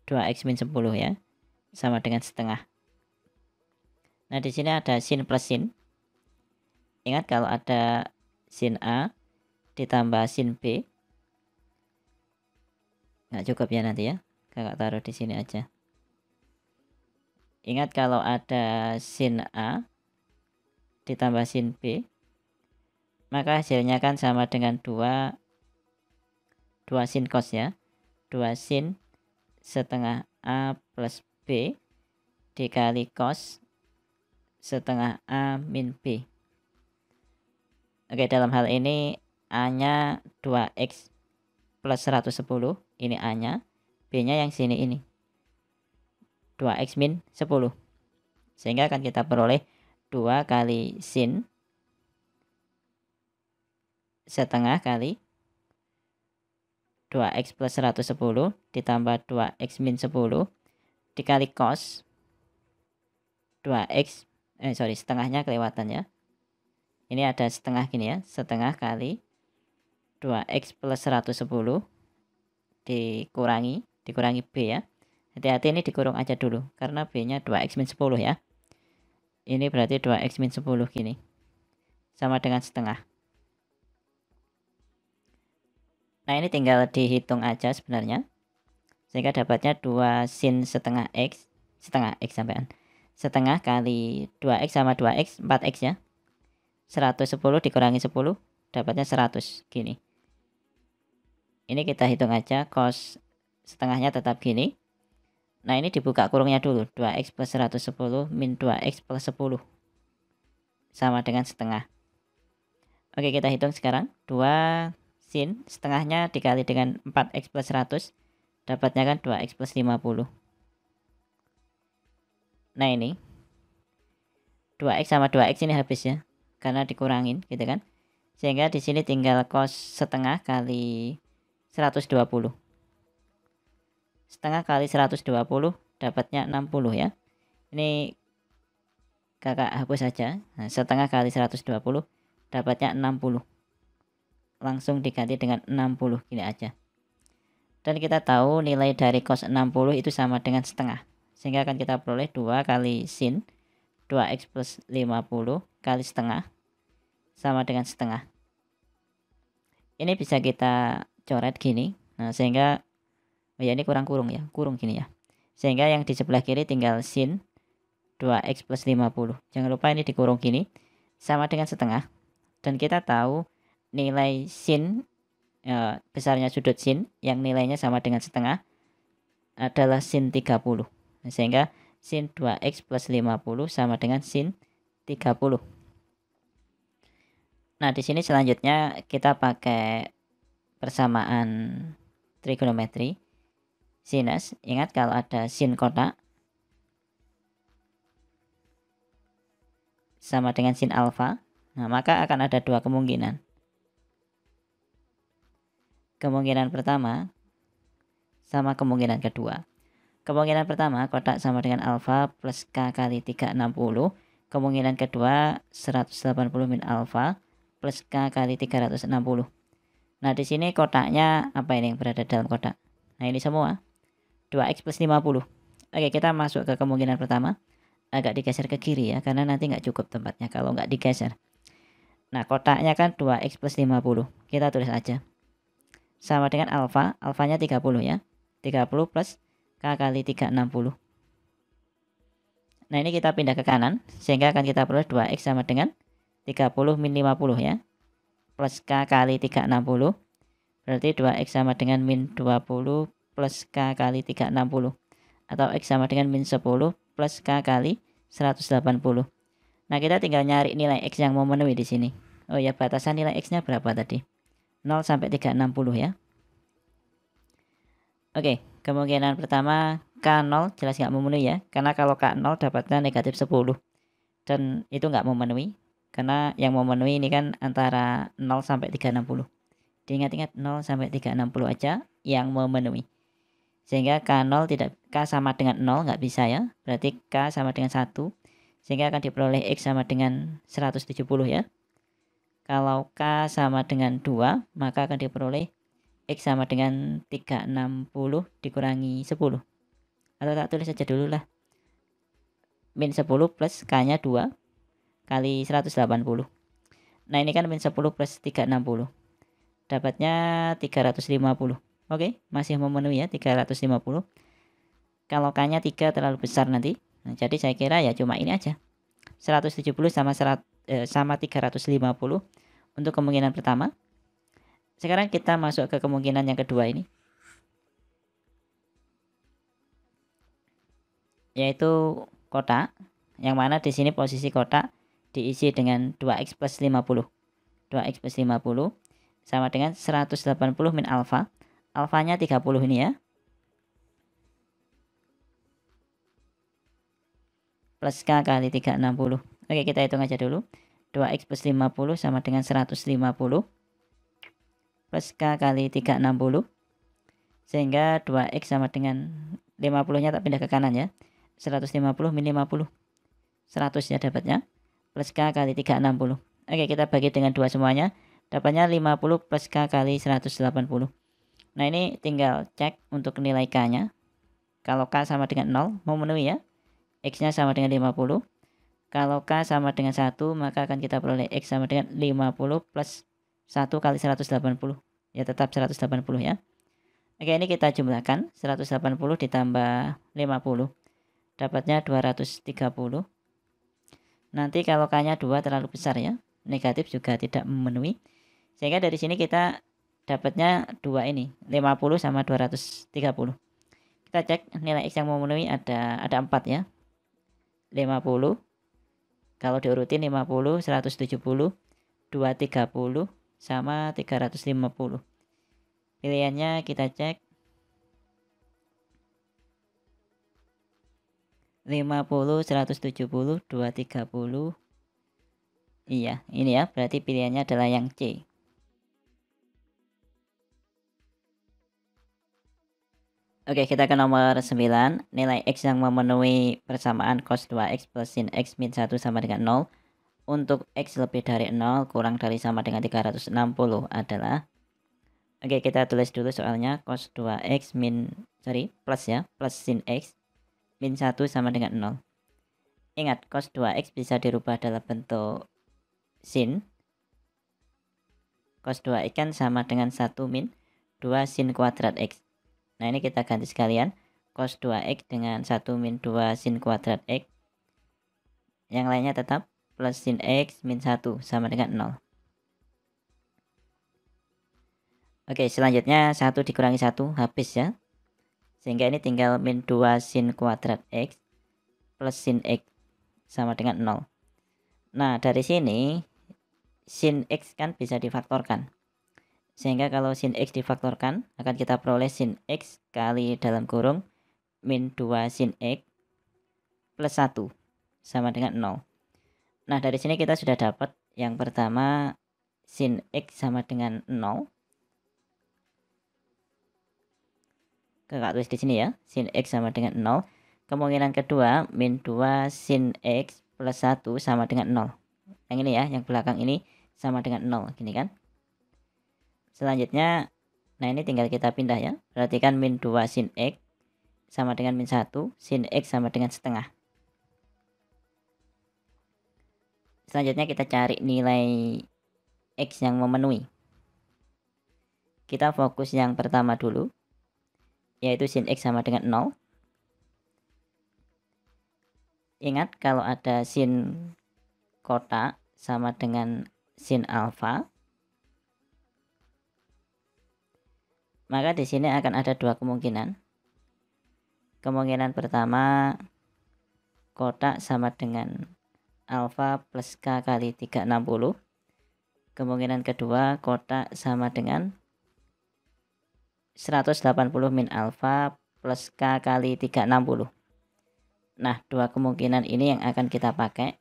2x min 10 ya, sama dengan setengah. Nah, di sini ada sin plus sin. Ingat kalau ada sin A ditambah sin B, nggak cukup ya nanti ya. Kakak taruh di sini aja. Ingat kalau ada sin A ditambah sin B, maka hasilnya kan sama dengan 2 sin cos ya. 2 sin setengah A plus B dikali cos setengah A min B. Oke, dalam hal ini A-nya 2x plus 110, ini A-nya, B-nya yang sini ini 2x min 10. Sehingga akan kita peroleh 2 kali sin setengah kali 2x plus 110 ditambah 2x min 10 dikali cos 2x, setengahnya kelewatan ya. Ini ada setengah gini ya, setengah kali 2x plus 110 dikurangi B ya. Hati-hati ini dikurung aja dulu, karena B-nya 2x min 10 ya. Ini berarti 2x min 10 gini. Sama dengan setengah. Nah, ini tinggal dihitung aja sebenarnya. Sehingga dapatnya 2 sin setengah X sampean. Setengah kali 2x sama 2x, 4x ya. 110 dikurangi 10, dapatnya 100 gini. Ini kita hitung aja, cos setengahnya tetap gini. Nah, ini dibuka kurungnya dulu, 2x plus 110 min 2x plus 10 sama dengan setengah. Oke, kita hitung sekarang. 2 sin setengahnya dikali dengan 4x plus 100, dapatnya kan 2x plus 50. Nah, ini 2x sama 2x ini habis ya, karena dikurangin gitu kan. Sehingga di sini tinggal cos setengah kali 120. Setengah kali 120 dapatnya 60 ya. Ini kakak hapus saja. Nah, setengah kali 120 dapatnya 60. Langsung diganti dengan 60 gini aja. Dan kita tahu nilai dari cos 60 itu sama dengan setengah. Sehingga akan kita peroleh 2 kali sin 2x plus 50 kali setengah sama dengan setengah. Ini bisa kita coret gini. Nah, sehingga ya ini kurang ya, kurung gini ya. Sehingga yang di sebelah kiri tinggal sin 2x plus 50. Jangan lupa ini dikurung gini sama dengan setengah. Dan kita tahu nilai sin besarnya sudut sin yang nilainya sama dengan setengah adalah sin 30. Nah, sehingga sin 2x plus 50 sama dengan sin 30. Nah, di sini selanjutnya kita pakai persamaan trigonometri sinus. Ingat kalau ada sin kotak sama dengan sin alfa, nah maka akan ada dua kemungkinan. Kemungkinan pertama sama kemungkinan kedua. Kemungkinan pertama kotak sama dengan alfa plus k kali 360. Kemungkinan kedua 180 min alfa plus k kali 360. Nah, di sini kotaknya apa ini yang berada dalam kotak? Nah, ini semua 2x plus 50. Oke, kita masuk ke kemungkinan pertama. Agak digeser ke kiri ya, karena nanti nggak cukup tempatnya kalau nggak digeser. Nah, kotaknya kan 2x plus 50. Kita tulis aja. Sama dengan alfa, alfanya 30 ya. 30 plus K kali 360. Nah, ini kita pindah ke kanan, sehingga akan kita peroleh 2X sama dengan 30 min 50 ya. Plus K kali 360. Berarti 2X sama dengan min 20 plus K kali 360. Atau X sama dengan min 10 plus K kali 180. Nah, kita tinggal nyari nilai X yang memenuhi di sini. Oh ya, batasan nilai X-nya berapa tadi? 0 sampai 360 ya. Oke, kemungkinan pertama K0 jelas nggak memenuhi ya. Karena kalau K0 dapatnya negatif 10. Dan itu nggak memenuhi. Karena yang memenuhi ini kan antara 0 sampai 360. Diingat-ingat 0 sampai 360 aja yang memenuhi. Sehingga K0 tidak, K sama dengan 0 nggak bisa ya. Berarti K sama dengan 1. Sehingga akan diperoleh X sama dengan 170 ya. Kalau K sama dengan 2, maka akan diperoleh X sama dengan 360 dikurangi 10. Atau tak tulis saja dulu lah. Min 10 plus K-nya 2 kali 180. Nah, ini kan min 10 plus 360. Dapatnya 350. Oke, masih memenuhi ya 350. Kalau K-nya 3 terlalu besar nanti. Nah, jadi saya kira ya cuma ini aja. 170 sama 350 untuk kemungkinan pertama. Sekarang kita masuk ke kemungkinan yang kedua ini, yaitu kotak, yang mana di sini posisi kotak diisi dengan 2X plus 50. 2X plus 50 sama dengan 180 min alfa. Alfanya 30 ini ya. Plus K kali 360. Oke, kita hitung aja dulu. 2X plus 50 sama dengan 150 plus K kali 360. Sehingga 2X sama dengan 50-nya tak pindah ke kanan ya. 150 min 50. 100 ya dapatnya. Plus K kali 360. Oke, kita bagi dengan 2 semuanya. Dapatnya 50 plus K kali 180. Nah, ini tinggal cek untuk nilai K-nya. Kalau K sama dengan 0, memenuhi ya. X-nya sama dengan 50. Kalau K sama dengan 1, maka akan kita peroleh X sama dengan 50 plus 1 kali 180. Ya, tetap 180 ya. Oke, ini kita jumlahkan. 180 ditambah 50. Dapatnya 230. Nanti kalau K-nya 2 terlalu besar ya. Negatif juga tidak memenuhi. Sehingga dari sini kita dapatnya 2 ini. 50 sama 230. Kita cek nilai X yang memenuhi ada 4 ya. 50. Kalau diurutin 50, 170, 230, sama 350. Pilihannya kita cek 50, 170, 230. Iya, ini ya, berarti pilihannya adalah yang C. Oke, kita ke nomor 9. Nilai X yang memenuhi persamaan cos 2X plus sin X min 1 sama dengan 0. Untuk X lebih dari 0 kurang dari sama dengan 360 adalah, oke, kita tulis dulu soalnya. Cos 2X plus ya, plus sin X min 1 sama dengan 0. Ingat, cos 2X bisa dirubah dalam bentuk sin. Cos 2X kan sama dengan 1 min 2 sin kuadrat X. Nah, ini kita ganti sekalian. Cos 2X dengan 1 min 2 sin kuadrat X. Yang lainnya tetap plus sin X min 1 sama dengan 0. Oke, selanjutnya 1 dikurangi 1 habis ya. Sehingga ini tinggal min 2 sin kuadrat X plus sin X sama dengan 0. Nah, dari sini sin X kan bisa difaktorkan. Sehingga kalau sin X difaktorkan, akan kita peroleh sin X kali dalam kurung min 2 sin X plus 1 sama dengan 0. Nah, dari sini kita sudah dapat yang pertama sin X sama dengan 0. Kakak tulis di sini ya, sin X sama dengan 0. Kemungkinan kedua min 2 sin X plus 1 sama dengan 0. Yang ini ya, yang belakang ini sama dengan 0, gini kan. Selanjutnya, nah ini tinggal kita pindah ya. Perhatikan min 2 sin X sama dengan min 1, sin X sama dengan setengah. Selanjutnya kita cari nilai X yang memenuhi. Kita fokus yang pertama dulu, yaitu sin X sama dengan 0. Ingat kalau ada sin kotak sama dengan sin alfa, maka di sini akan ada dua kemungkinan. Kemungkinan pertama, kotak sama dengan alfa plus K kali 360. Kemungkinan kedua, kotak sama dengan 180 min alfa plus K kali 360. Nah, dua kemungkinan ini yang akan kita pakai.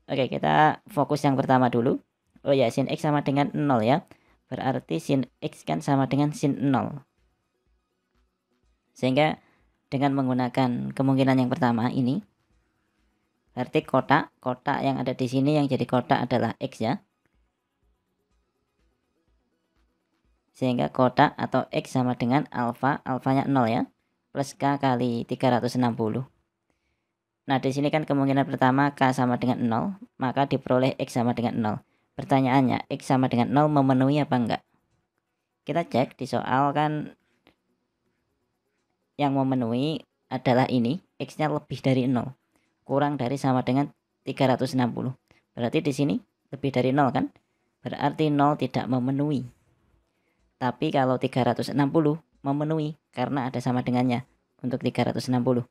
Oke, kita fokus yang pertama dulu. Oh ya, sin X sama dengan 0 ya. Berarti sin X kan sama dengan sin 0. Sehingga dengan menggunakan kemungkinan yang pertama ini, berarti kotak yang ada di sini yang jadi kotak adalah X ya. Sehingga kotak atau X sama dengan alfanya 0 ya, plus K kali 360. Nah, di sini kan kemungkinan pertama K sama dengan 0, maka diperoleh X sama dengan 0. Pertanyaannya, X sama dengan 0 memenuhi apa enggak? Kita cek di soal kan yang memenuhi adalah ini, X-nya lebih dari 0. Kurang dari sama dengan 360. Berarti di sini lebih dari 0 kan? Berarti 0 tidak memenuhi. Tapi kalau 360 memenuhi karena ada sama dengannya untuk 360.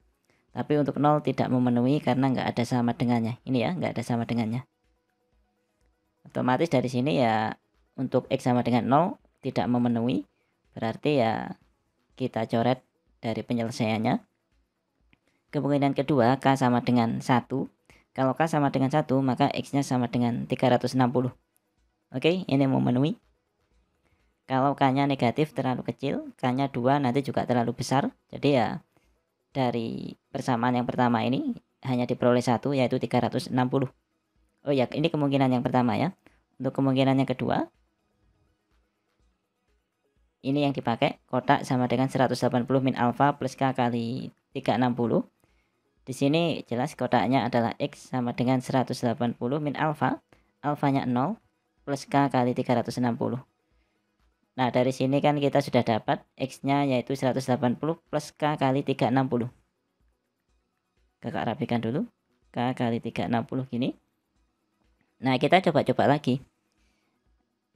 Tapi untuk 0 tidak memenuhi karena nggak ada sama dengannya. Ini ya, nggak ada sama dengannya. Otomatis dari sini ya untuk X sama dengan 0 tidak memenuhi. Berarti ya kita coret dari penyelesaiannya. Kemungkinan kedua, K sama dengan 1. Kalau K sama dengan 1, maka X-nya sama dengan 360. Oke, ini memenuhi. Kalau K-nya negatif terlalu kecil, K-nya 2 nanti juga terlalu besar. Jadi ya dari persamaan yang pertama ini hanya diperoleh 1, yaitu 360. Oh ya, ini kemungkinan yang pertama ya. Untuk kemungkinan yang kedua, ini yang dipakai, kotak sama dengan 180 min alfa plus K kali 360. Di sini jelas kotaknya adalah X sama dengan 180 min alfa, alfanya 0 plus K kali 360. Nah, dari sini kan kita sudah dapat X-nya yaitu 180 plus K kali 360. Kakak rapikan dulu. K kali 360 gini. Nah, kita coba-coba lagi.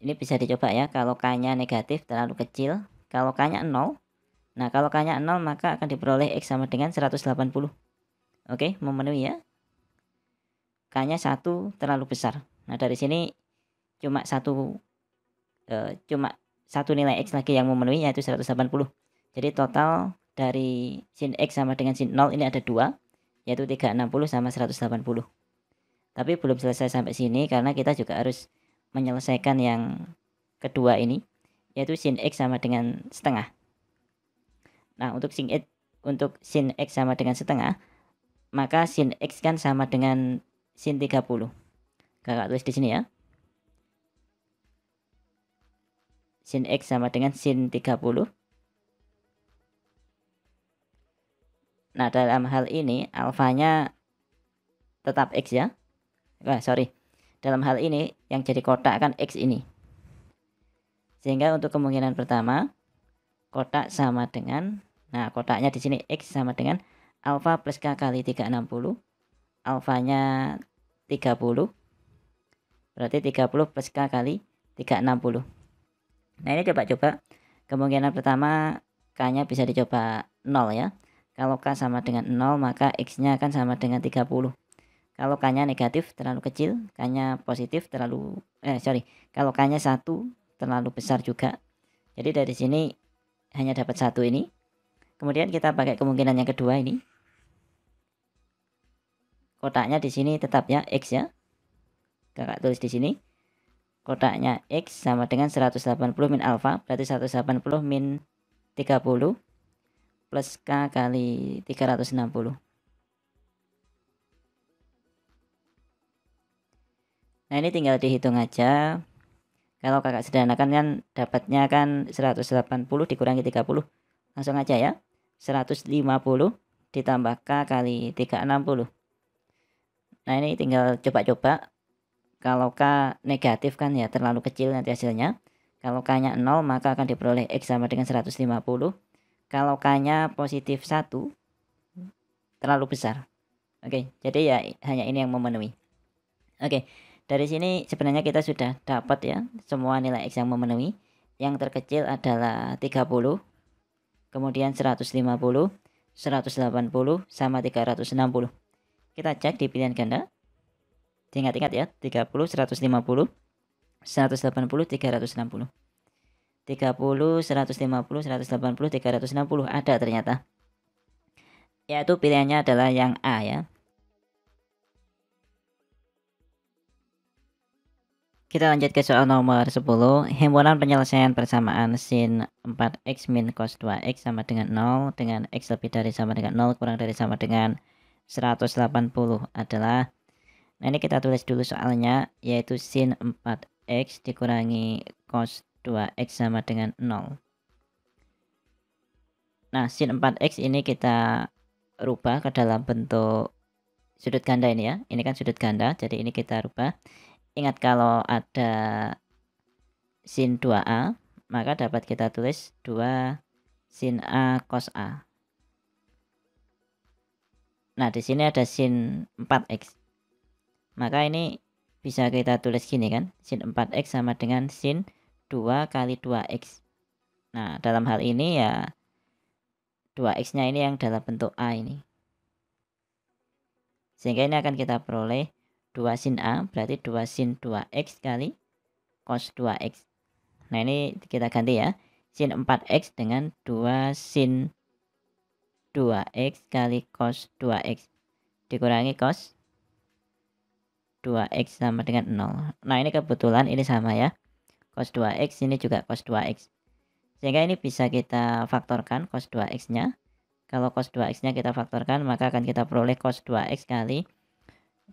Ini bisa dicoba ya, kalau K-nya negatif terlalu kecil, kalau K-nya 0. Nah, kalau K-nya 0 maka akan diperoleh X sama dengan 180. Oke, memenuhi ya. K-nya 1 terlalu besar. Nah, dari sini cuma satu nilai X lagi yang memenuhi yaitu 180. Jadi total dari sin X sama dengan sin 0 ini ada 2, yaitu 360 sama 180. Tapi belum selesai sampai sini karena kita juga harus menyelesaikan yang kedua ini, yaitu sin X sama dengan setengah. Nah, untuk sin X sama dengan setengah, maka sin X kan sama dengan sin 30. Kakak tulis di sini ya. Sin X sama dengan sin 30. Nah, dalam hal ini alfanya tetap X ya. Dalam hal ini yang jadi kotak kan X ini. Sehingga untuk kemungkinan pertama, kotak sama dengan, nah kotaknya di sini X sama dengan alfa plus K kali 360. Alfanya 30. Berarti 30 plus K kali 360. Nah, ini coba-coba. Kemungkinan pertama K-nya bisa dicoba 0 ya. Kalau K sama dengan 0 maka X-nya akan sama dengan 30. Kalau K-nya negatif terlalu kecil, K-nya positif terlalu kalau K-nya 1 terlalu besar juga. Jadi dari sini hanya dapat 1 ini. Kemudian kita pakai kemungkinan yang kedua ini. Kotaknya di sini tetap ya X ya. Kakak tulis di sini. Kotaknya X sama dengan 180 min alfa, berarti 180 min 30 plus K kali 360. Nah, ini tinggal dihitung aja. Kalau kakak sederhanakan kan dapatnya kan 180 dikurangi 30. Langsung aja ya. 150 ditambah K kali 360. Nah, ini tinggal coba-coba. Kalau K negatif kan ya terlalu kecil nanti hasilnya. Kalau K-nya 0 maka akan diperoleh X sama dengan 150. Kalau K-nya positif 1, terlalu besar. Oke, jadi ya hanya ini yang memenuhi. Oke, dari sini sebenarnya kita sudah dapat ya semua nilai X yang memenuhi. Yang terkecil adalah 30, kemudian 150, 180, sama 360. Kita cek di pilihan ganda. Ingat-ingat ya, 30, 150, 180, 360. 30, 150, 180, 360 ada ternyata. Yaitu pilihannya adalah yang A ya. Kita lanjut ke soal nomor 10. Himpunan penyelesaian persamaan sin 4x min cos 2x sama dengan 0 dengan x lebih dari sama dengan 0 kurang dari sama dengan 180 adalah. Nah, ini kita tulis dulu soalnya, yaitu sin 4x dikurangi cos 2x sama dengan 0. Nah, sin 4x ini kita rubah ke dalam bentuk sudut ganda ini ya. Ini kan sudut ganda, jadi ini kita rubah. Ingat kalau ada sin 2A, maka dapat kita tulis 2 sin A cos A. Nah, di sini ada sin 4x. Maka ini bisa kita tulis gini kan, sin 4x sama dengan sin 2 kali 2x. Nah, dalam hal ini ya 2x-nya ini yang dalam bentuk A ini. Sehingga ini akan kita peroleh 2 sin A, berarti 2 sin 2x kali cos 2x. Nah, ini kita ganti ya. Sin 4x dengan 2 sin 2x kali cos 2x. Dikurangi cos 2x sama dengan 0. Nah, ini kebetulan ini sama ya. Cos 2x ini juga cos 2x. Sehingga ini bisa kita faktorkan cos 2x-nya. Kalau cos 2x-nya kita faktorkan, maka akan kita peroleh cos 2x kali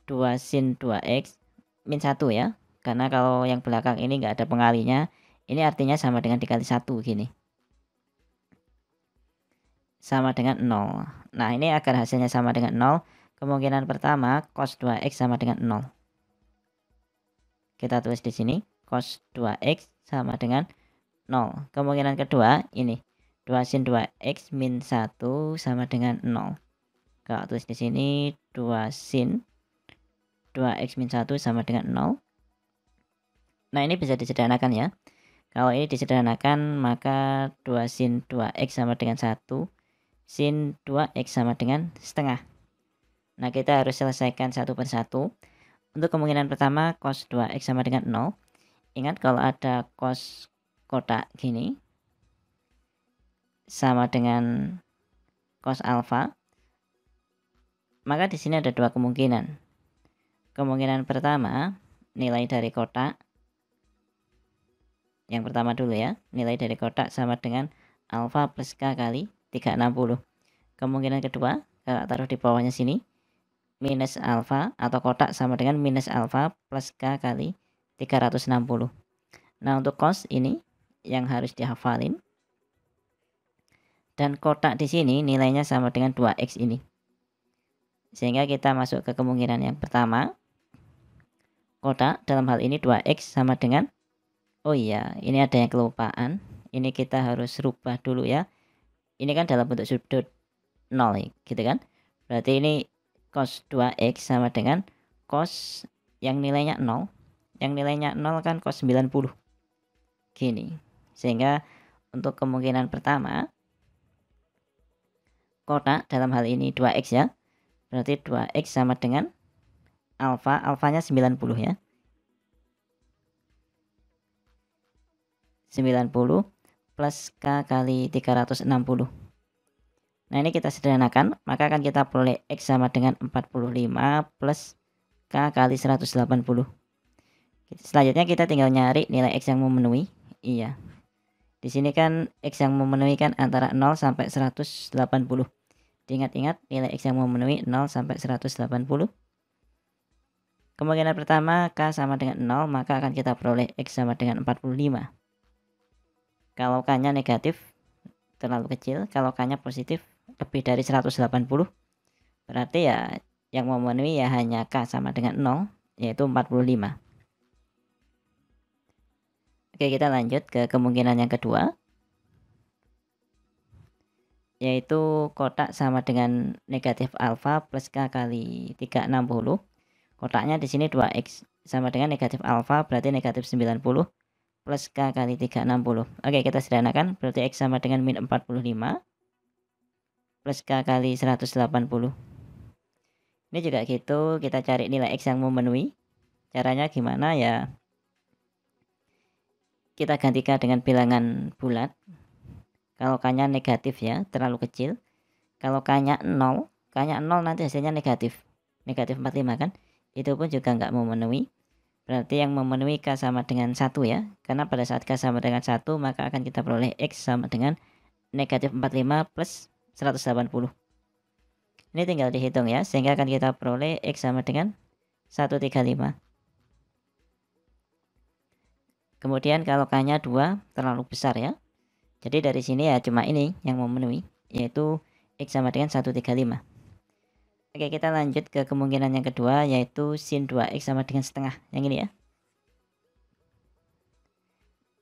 2 sin 2x min 1 ya. Karena kalau yang belakang ini nggak ada pengalinya, ini artinya sama dengan dikali 1 gini. Sama dengan 0. Nah, ini agar hasilnya sama dengan 0, kemungkinan pertama cos 2x sama dengan 0. Kita tulis di sini cos 2x sama dengan 0. Kemungkinan kedua ini 2 sin 2x min 1 sama dengan 0. Kalau tulis di sini 2 sin 2x min 1 sama dengan 0. Nah, ini bisa disederhanakan ya. Kalau ini disederhanakan, maka 2 sin 2x sama dengan 1, sin 2x sama dengan setengah. Nah, kita harus selesaikan satu persatu. Untuk kemungkinan pertama, cos 2x sama dengan 0. Ingat kalau ada cos kotak gini, sama dengan cos alfa, maka di sini ada dua kemungkinan. Kemungkinan pertama, nilai dari kotak. Yang pertama dulu ya, nilai dari kotak sama dengan alfa plus k kali 360. Kemungkinan kedua, kalau taruh di bawahnya sini, minus alfa atau kotak sama dengan minus alfa plus k kali 360. Nah, untuk cos ini yang harus dihafalin. Dan kotak di sini nilainya sama dengan 2x ini. Sehingga kita masuk ke kemungkinan yang pertama. Kotak dalam hal ini 2x sama dengan, oh iya, ini ada yang kelupaan. Ini kita harus rubah dulu ya. Ini kan dalam bentuk sudut 0 gitu kan. Berarti ini cos 2x sama dengan cos yang nilainya 0. Yang nilainya 0 kan cos 90. Gini. Sehingga untuk kemungkinan pertama, kotak dalam hal ini 2x ya. Berarti 2x sama dengan alfa, alfanya 90 ya. 90 plus k kali 360. Nah, ini kita sederhanakan, maka akan kita peroleh x sama dengan 45 plus k kali 180. Selanjutnya kita tinggal nyari nilai x yang memenuhi. Iya. Di sini kan x yang memenuhi kan antara 0 sampai 180. Diingat-ingat nilai x yang memenuhi 0 sampai 180. Kemungkinan pertama k sama dengan 0, maka akan kita peroleh x sama dengan 45. Kalau k-nya negatif terlalu kecil, kalau k-nya positif lebih dari 180, berarti ya yang memenuhi ya hanya k sama dengan 0, yaitu 45. Oke, kita lanjut ke kemungkinan yang kedua. yaitu kotak sama dengan negatif alfa plus K kali 360. Kotaknya di sini 2X sama dengan negatif alfa, berarti negatif 90 plus K kali 360. Oke, kita sederhanakan, berarti X sama dengan min 45 plus K kali 180. Ini juga gitu, kita cari nilai X yang memenuhi. Caranya gimana ya? Kita gantikan dengan bilangan bulat. Kalau K-nya negatif ya, terlalu kecil. Kalau K-nya 0, K-nya 0 nanti hasilnya negatif. Negatif 45 kan? Itu pun juga nggak memenuhi. Berarti yang memenuhi K sama dengan 1 ya. Karena pada saat K sama dengan 1, maka akan kita peroleh X sama dengan negatif 45 plus 180. Ini tinggal dihitung ya, sehingga akan kita peroleh X sama dengan 135. Kemudian kalau K-nya 2, terlalu besar ya. Jadi dari sini ya cuma ini yang memenuhi, yaitu X sama dengan 135. Oke, kita lanjut ke kemungkinan yang kedua, yaitu sin 2X sama dengan setengah. Yang ini ya.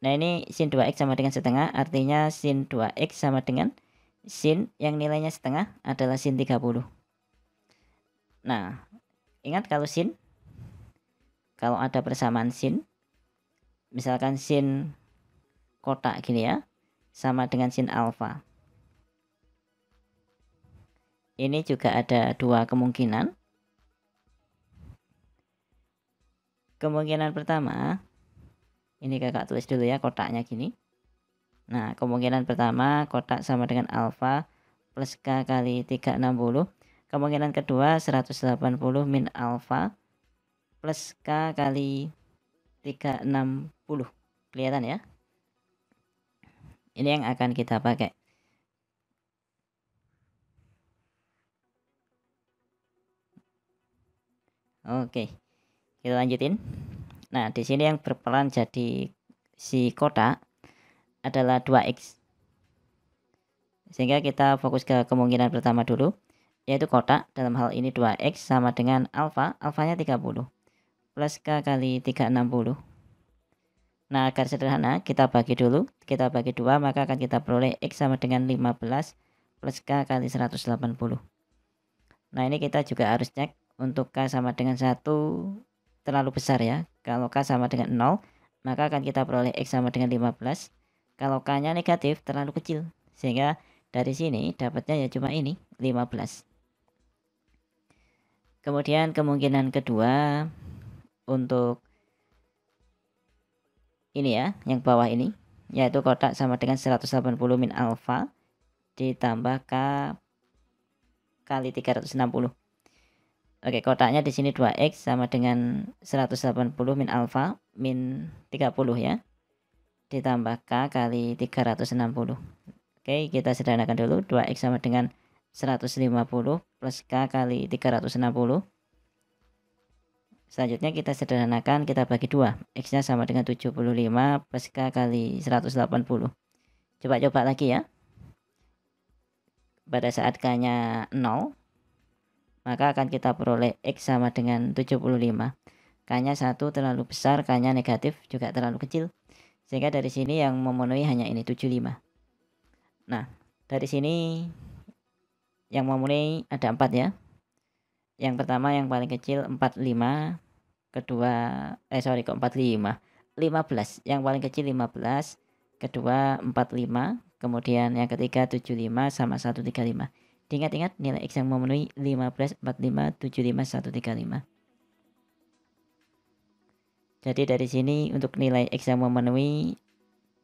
Nah, ini sin 2X sama dengan setengah, artinya sin 2X sama dengan sin yang nilainya setengah adalah sin 30. Nah, ingat kalau sin, kalau ada persamaan sin, misalkan sin kotak gini ya, sama dengan sin alfa. Ini juga ada dua kemungkinan. Kemungkinan pertama, ini kakak tulis dulu ya kotaknya gini. Nah, kemungkinan pertama kotak sama dengan alfa plus K kali 360. Kemungkinan kedua 180 min alfa plus K kali 360. Kelihatan ya? Ini yang akan kita pakai. Oke, kita lanjutin. Nah, di sini yang berperan jadi si kotak adalah 2X. Sehingga kita fokus ke kemungkinan pertama dulu, yaitu kotak, dalam hal ini 2X sama dengan alfa, alfanya 30, plus K kali 360. Nah, agar sederhana, kita bagi dulu, kita bagi 2, maka akan kita peroleh X sama dengan 15 plus K kali 180. Nah, ini kita juga harus cek untuk K sama dengan 1 terlalu besar ya. Kalau K sama dengan 0, maka akan kita peroleh X sama dengan 15. Kalau K-nya negatif, terlalu kecil. Sehingga dari sini dapatnya ya cuma ini, 15. Kemudian kemungkinan kedua untuk ini ya, yang bawah ini, yaitu kotak sama dengan 180 min alfa ditambah K kali 360. Oke, kotaknya di sini 2X sama dengan 180 min alfa min 30 ya, ditambah K kali 360. Oke, kita sederhanakan dulu. 2X sama dengan 150 plus K kali 360. Selanjutnya kita sederhanakan, kita bagi 2. X-nya sama dengan 75 plus K kali 180. Coba-coba lagi ya. Pada saat K-nya 0, maka akan kita peroleh X sama dengan 75. K-nya 1 terlalu besar, K-nya negatif juga terlalu kecil. Sehingga dari sini yang memenuhi hanya ini, 75. Nah, dari sini yang memenuhi ada 4 ya. Yang pertama yang paling kecil 45, kedua kok 45, 15, yang paling kecil 15, kedua 45, kemudian yang ketiga 75 sama 135. Diingat-ingat nilai X yang memenuhi 15, 45, 75, 135. Jadi dari sini untuk nilai X yang memenuhi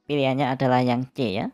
pilihannya adalah yang C ya.